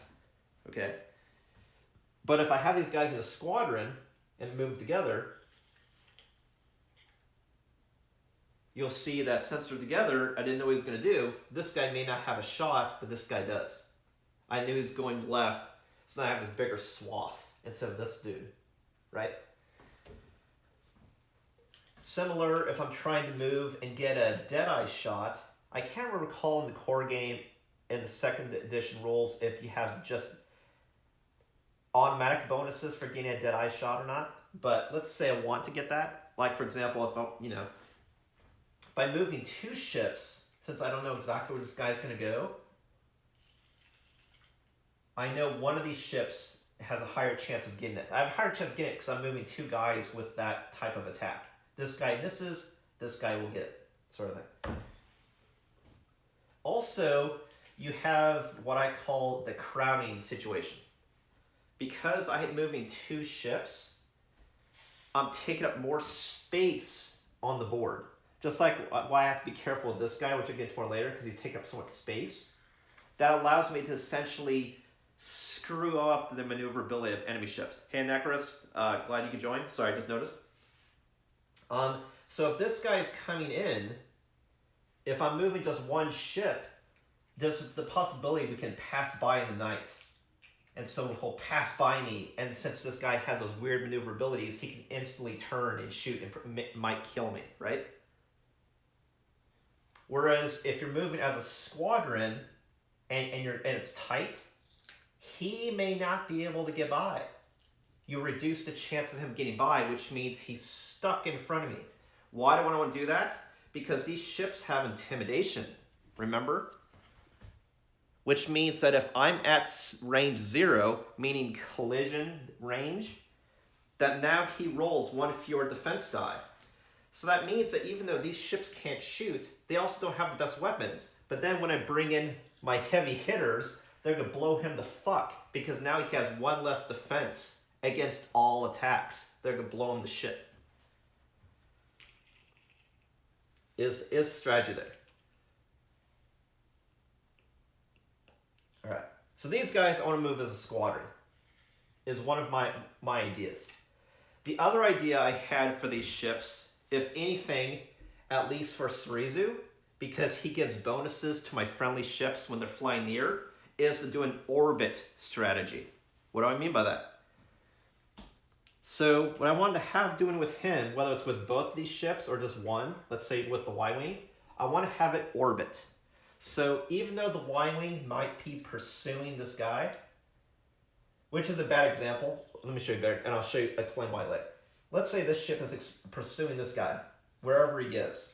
Okay. But if I have these guys in a squadron and move together, you'll see that since they're together, I didn't know what he was going to do. This guy may not have a shot, but this guy does. I knew he was going left, so now I have this bigger swath instead of this dude, right? Similar, if I'm trying to move and get a Deadeye shot, I can't recall in the core game in the 2nd edition rules if you have just automatic bonuses for getting a Deadeye shot or not. But let's say I want to get that. Like, for example, if I, by moving 2 ships, since I don't know exactly where this guy's going to go, I know one of these ships has a higher chance of getting it. I have a higher chance of getting it because I'm moving 2 guys with that type of attack. This guy misses, this guy will get it, sort of thing. Also, you have what I call the crowding situation. Because I am moving 2 ships, I'm taking up more space on the board. Just like why I have to be careful with this guy, which I'll get to more later, because he takes up so much space. That allows me to essentially screw up the maneuverability of enemy ships. Hey, Necros, glad you could join. Sorry, I just noticed. So if this guy is coming in, if I'm moving just 1 ship, there's the possibility we can pass by in the night. And so he'll pass by me, and since this guy has those weird maneuverabilities, he can instantly turn and shoot and might kill me, right? Whereas if you're moving as a squadron and it's tight, he may not be able to get by. You reduce the chance of him getting by, which means he's stuck in front of me. Why do I want to do that? Because these ships have intimidation, remember? Which means that if I'm at range 0, meaning collision range, that now he rolls 1 fewer defense die. So that means that even though these ships can't shoot, they also don't have the best weapons. But then when I bring in my heavy hitters, they're going to blow him the fuck, because now he has 1 less defense against all attacks. They're going to blow him to shit. Is strategy there. Alright, so these guys I want to move as a squadron, is one of my ideas. The other idea I had for these ships, if anything, at least for Surizu, because he gives bonuses to my friendly ships when they're flying near, is to do an orbit strategy. What do I mean by that? So what I wanted to have doing with him, whether it's with both these ships or just one, let's say with the Y-Wing, I want to have it orbit. So even though the Y-Wing might be pursuing this guy, which is a bad example, let me show you better, and I'll explain why later. Let's say this ship is pursuing this guy, wherever he goes.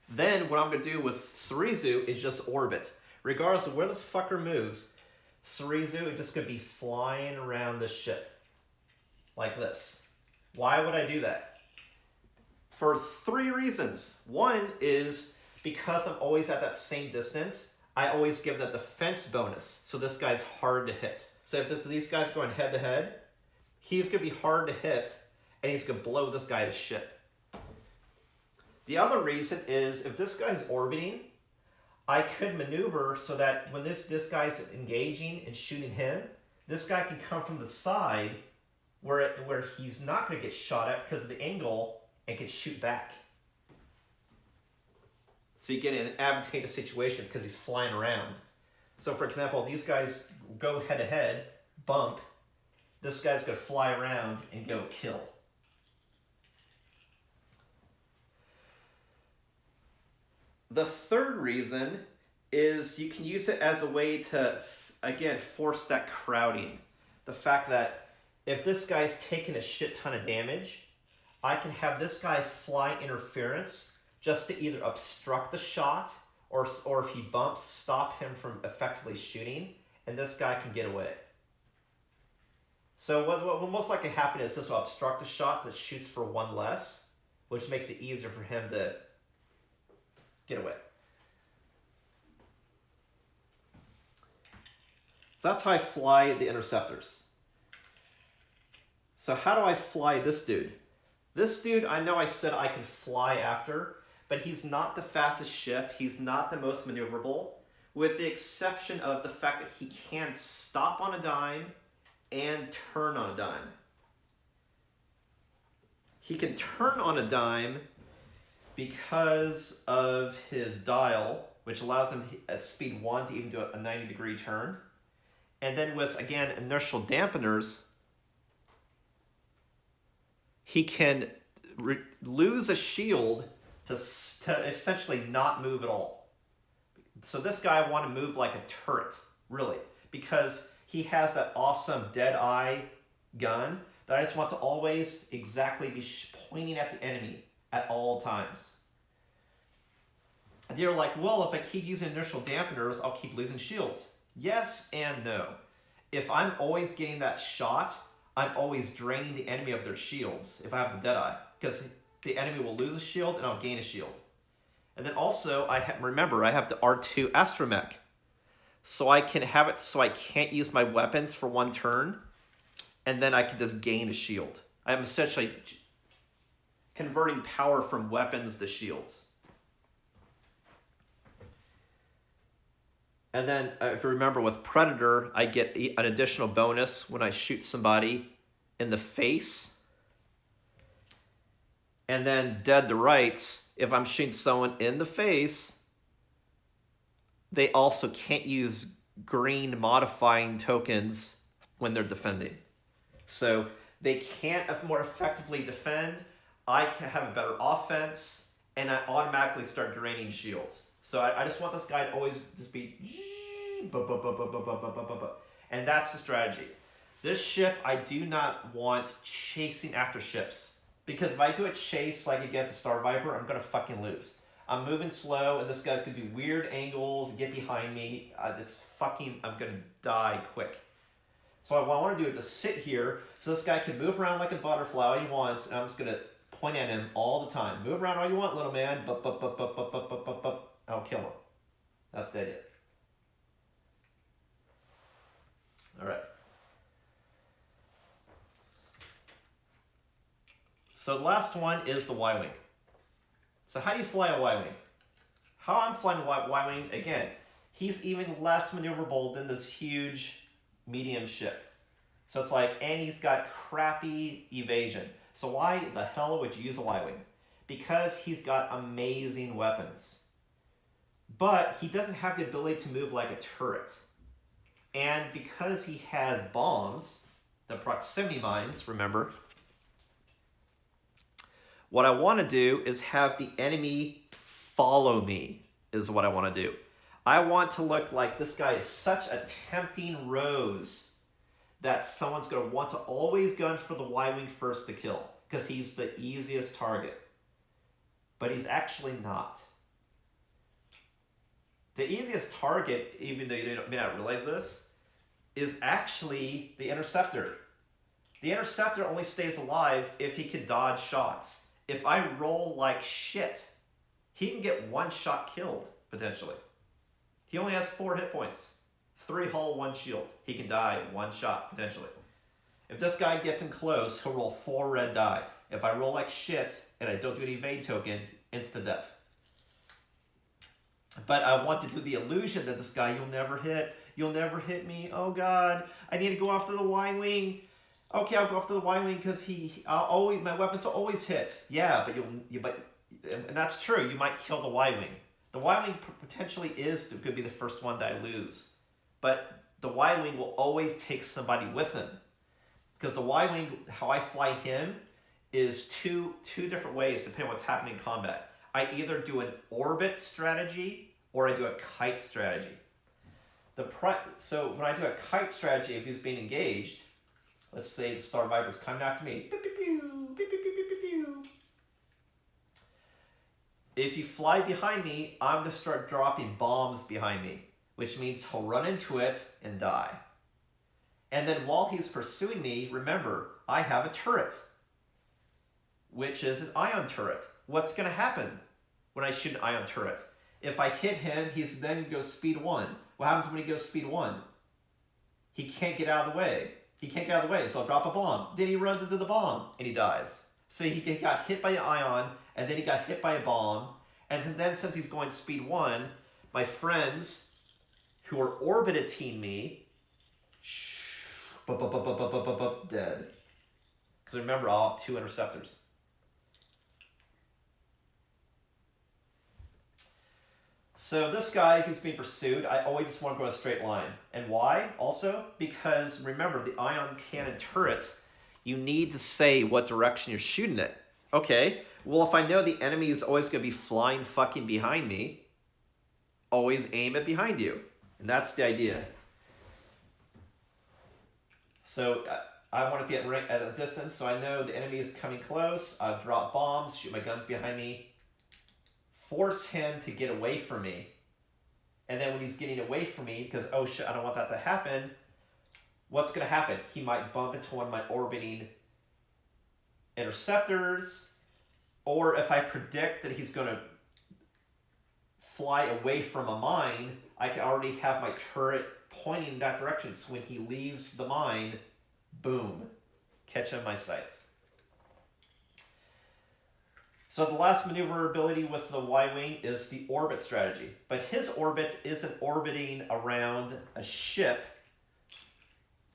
Then what I'm going to do with Surizu is just orbit. Regardless of where this fucker moves, Surizu is just going to be flying around the ship like this. Why would I do that? For 3 reasons. One is because I'm always at that same distance, I always give that defense bonus. So this guy's hard to hit. So if these guys are going head to head, he's going to be hard to hit and he's going to blow this guy to shit. The other reason is if this guy's orbiting, I could maneuver so that when this guy's engaging and shooting him, this guy can come from the side where he's not going to get shot at because of the angle and can shoot back. So you get in an advantageous situation because he's flying around. So for example, these guys go head to head, bump, this guy's going to fly around and go kill. The third reason is you can use it as a way to, again, force that crowding. The fact that if this guy's taking a shit ton of damage, I can have this guy fly interference just to either obstruct the shot or if he bumps, stop him from effectively shooting, and this guy can get away. So what will most likely happen is this will obstruct a shot that shoots for 1 less, which makes it easier for him to get away. So that's how I fly the interceptors. So how do I fly this dude? This dude, I know I said I could fly after, but he's not the fastest ship. He's not the most maneuverable, with the exception of the fact that he can stop on a dime and turn on a dime. He can turn on a dime because of his dial, which allows him at speed 1 to even do a 90-degree turn. And then with, again, inertial dampeners, he can lose a shield to essentially not move at all. So this guy I want to move like a turret, really, because he has that awesome dead eye gun that I just want to always exactly be pointing at the enemy at all times. And you're like, well, if I keep using inertial dampeners, I'll keep losing shields. Yes and no. If I'm always getting that shot, I'm always draining the enemy of their shields if I have the Deadeye, because the enemy will lose a shield and I'll gain a shield. And then also, remember, I have the R2 astromech. So I can have it so I can't use my weapons for 1 turn, and then I can just gain a shield. I'm essentially converting power from weapons to shields. And then, if you remember, with Predator, I get an additional bonus when I shoot somebody in the face. And then Dead to Rights, if I'm shooting someone in the face, they also can't use green modifying tokens when they're defending. So they can't more effectively defend. I can have a better offense, and I automatically start draining shields. So I just want this guy to always just be, and that's the strategy. This ship, I do not want chasing after ships, because if I do a chase like against a Star Viper, I'm gonna fucking lose. I'm moving slow, and this guy's gonna do weird angles, get behind me. I'm gonna die quick. So what I want to do is just sit here, so this guy can move around like a butterfly all he wants, and I'm just gonna point at him all the time. Move around all you want, little man. I'll kill him. That's the idea. All right. So the last one is the Y-Wing. So how do you fly a Y-Wing? How I'm flying a Y-Wing, again, he's even less maneuverable than this huge medium ship. So it's like, and he's got crappy evasion. So why the hell would you use a Y-Wing? Because he's got amazing weapons. But he doesn't have the ability to move like a turret. And because he has bombs, the proximity mines, remember, what I want to do is have the enemy follow me, is what I want to do. I want to look like this guy is such a tempting rose that someone's going to want to always gun for the Y-Wing first to kill, because he's the easiest target. But he's actually not. The easiest target, even though you may not realize this, is actually the interceptor. The interceptor only stays alive if he can dodge shots. If I roll like shit, he can get one shot killed, potentially. He only has 4 hit points. 3 hull, 1 shield. He can die 1 shot, potentially. If this guy gets in close, he'll roll 4 red die. If I roll like shit and I don't do an evade token, insta death. But I want to do the illusion that this guy, you'll never hit. You'll never hit me. Oh God, I need to go after the Y-wing. Okay, I'll go after the Y-wing because my weapons will always hit. Yeah, but and that's true. You might kill the Y-wing. The Y-wing potentially could be the first one that I lose. But the Y-wing will always take somebody with him. Because the Y-wing, how I fly him, is two different ways depending on what's happening in combat. I either do an orbit strategy or I do a kite strategy. So when I do a kite strategy, if he's being engaged, let's say the Star Viper's coming after me. Pew, pew, pew, pew, pew, pew, pew, pew. If you fly behind me, I'm going to start dropping bombs behind me, which means he'll run into it and die. And then while he's pursuing me, remember, I have a turret, which is an ion turret. What's going to happen when I shoot an ion turret? If I hit him, he's then going to go speed 1. What happens when he goes speed 1? He can't get out of the way. He can't get out of the way, so I'll drop a bomb. Then he runs into the bomb, and he dies. So he got hit by an ion, and then he got hit by a bomb. And then since he's going speed 1, my friends who are orbiting me, dead. Because remember, I'll have 2 interceptors. So this guy, if he's being pursued, I always just want to go a straight line. And why? Also, because remember, the ion cannon turret, you need to say what direction you're shooting it. Okay, well, if I know the enemy is always going to be flying fucking behind me, always aim it behind you. And that's the idea. So I want to be at a distance, so I know the enemy is coming close. I'll drop bombs, shoot my guns behind me, force him to get away from me. And then when he's getting away from me, because, oh shit, I don't want that to happen, what's going to happen? He might bump into one of my orbiting interceptors, or if I predict that he's going to fly away from a mine, I can already have my turret pointing in that direction, so when he leaves the mine, boom, catch him in my sights. So the last maneuverability with the Y-wing is the orbit strategy. But his orbit isn't orbiting around a ship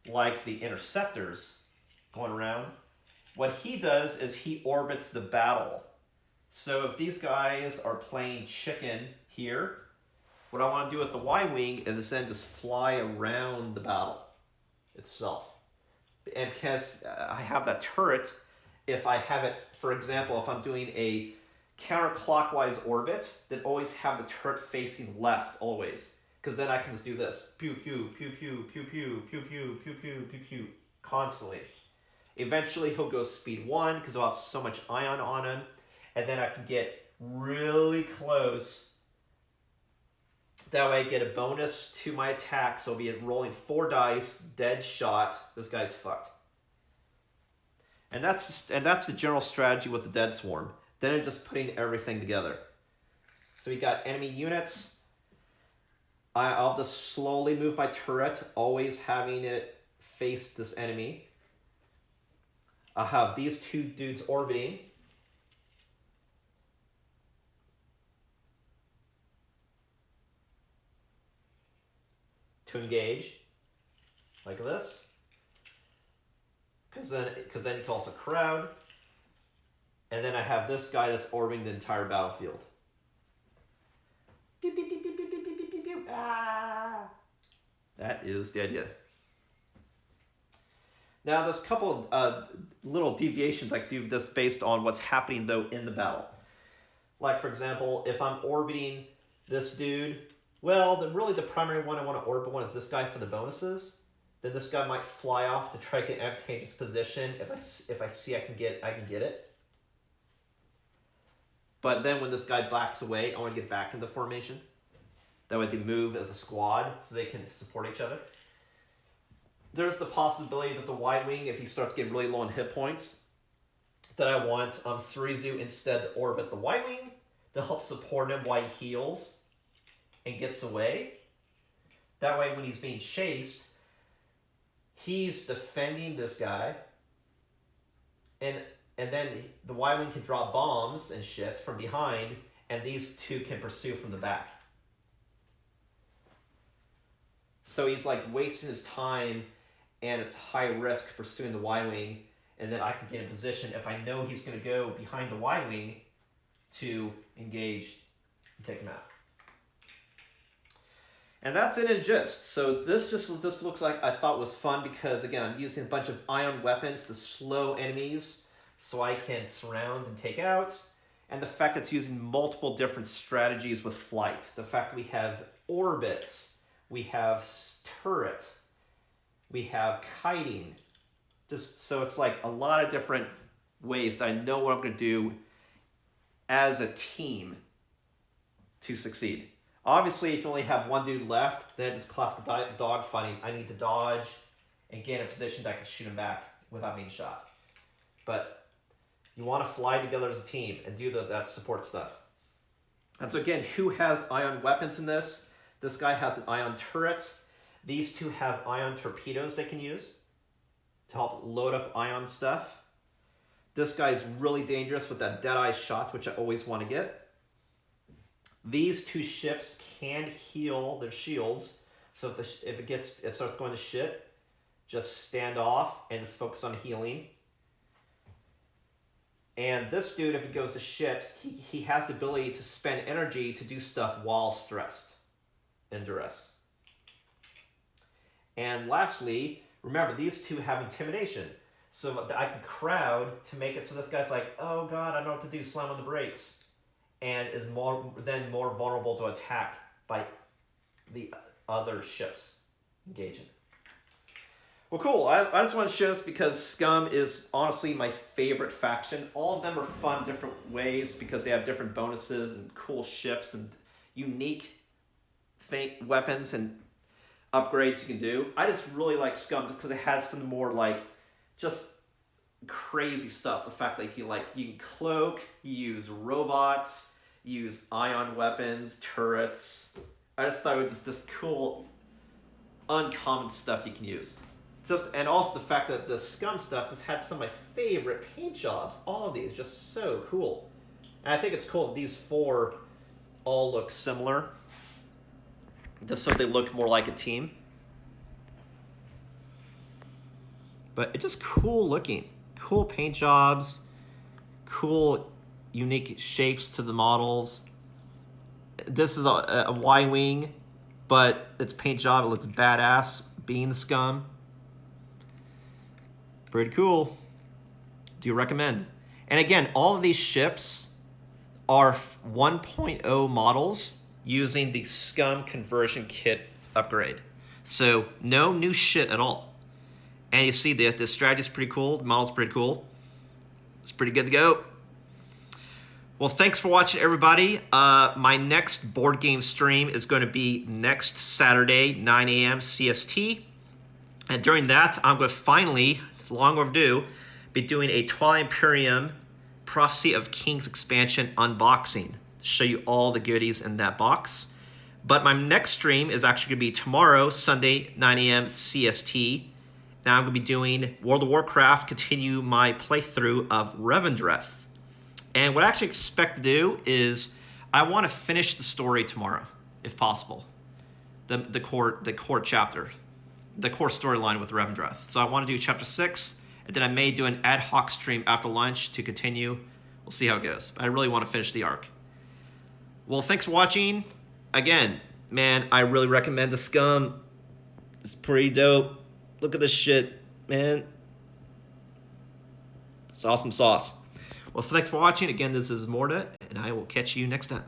like the interceptors going around. What he does is he orbits the battle. So if these guys are playing chicken here, what I want to do with the Y-wing is then just fly around the battle itself. And because I have that turret, if I have it, for example, if I'm doing a counterclockwise orbit, then always have the turret facing left, always. Because then I can just do this. Pew, pew, pew, pew, pew, pew, pew, pew, pew, pew, pew, pew, constantly. Eventually he'll go speed 1, because I'll have so much ion on him. And then I can get really close. That way I get a bonus to my attack, so I'll be rolling 4 dice, dead shot. This guy's fucked. And that's the general strategy with the Dead Swarm. Then I'm just putting everything together. So we got enemy units. I'll just slowly move my turret, always having it face this enemy. I'll have these 2 dudes orbiting. To engage, like this. Because then he calls a crowd. And then I have this guy that's orbiting the entire battlefield. Beep, beep, beep, beep, beep, beep, beep, beep, beep. Ah. That is the idea. Now there's a couple little deviations I can do this based on what's happening though in the battle. Like for example, if I'm orbiting this dude, well, really the primary one I want to orbit one is this guy for the bonuses. Then this guy might fly off to try to get an advantageous position. If I see I can get it. But then when this guy backs away, I want to get back into formation. That way they move as a squad so they can support each other. there's the possibility that the Y-Wing, if he starts getting really low on hit points, that I want Surizu instead to orbit the Y-Wing to help support him while he heals and gets away. That way, when he's being chased, he's defending this guy, and then the Y-Wing can drop bombs and shit from behind, and these two can pursue from the back. So he's like wasting his time, and it's high risk pursuing the Y-Wing, and then I can get in position if I know he's going to go behind the Y-Wing to engage and take him out. And that's it in gist. So this just looks like I thought was fun because, again, I'm using a bunch of ion weapons to slow enemies so I can surround and take out. And the fact that it's using multiple different strategies with flight. The fact that we have orbits, we have turret, we have kiting. Just so it's like a lot of different ways that I know what I'm going to do as a team to succeed. Obviously, if you only have one dude left, then it's classic dogfighting. I need to dodge and get in a position that I can shoot him back without being shot. But you want to fly together as a team and do that support stuff. And so again, who has ion weapons in this? This guy has an ion turret. These two have ion torpedoes they can use to help load up ion stuff. This guy is really dangerous with that Deadeye shot, which I always want to get. These two ships can heal their shields, so if it starts going to shit, just stand off and just focus on healing. And this dude, if it goes to shit, he has the ability to spend energy to do stuff while stressed and duress. And lastly, remember, these two have intimidation. So I can crowd to make it so this guy's like, oh god, I don't know what to do, slam on the brakes. And is more vulnerable to attack by the other ships engaging. Well, cool. I just want to share this because SCUM is honestly my favorite faction. All of them are fun different ways because they have different bonuses and cool ships and unique weapons and upgrades you can do. I just really like SCUM just because it has some more like just crazy stuff. The fact that you can cloak, you use robots, you use ion weapons, turrets. I just thought it was just this cool, uncommon stuff you can use. And also the fact that the SCUM stuff just had some of my favorite paint jobs. All of these just so cool. And I think it's cool that these four all look similar, just so they look more like a team. But it's just cool looking. Cool paint jobs, cool unique shapes to the models. This is a Y-Wing, but its paint job, it looks badass being the SCUM. Pretty cool. Do you recommend? And again, all of these ships are 1.0 models using the SCUM conversion kit upgrade. So no new shit at all. And you see the strategy is pretty cool. The model's pretty cool. It's pretty good to go. Well, thanks for watching, everybody. My next board game stream is going to be next Saturday, 9 a.m. CST. And during that, I'm going to finally, long overdue, be doing a Twilight Imperium Prophecy of Kings expansion unboxing to show you all the goodies in that box. But my next stream is actually going to be tomorrow, Sunday, 9 a.m. CST. Now I'm going to be doing World of Warcraft, continue my playthrough of Revendreth. And what I actually expect to do is I want to finish the story tomorrow, if possible. The core chapter, the core storyline with Revendreth. So I want to do chapter 6, and then I may do an ad hoc stream after lunch to continue. We'll see how it goes. But I really want to finish the arc. Well, thanks for watching. Again, man, I really recommend the SCUM. It's pretty dope. Look at this shit, man. It's awesome sauce. Well, thanks for watching. Again, this is Ismortah, and I will catch you next time.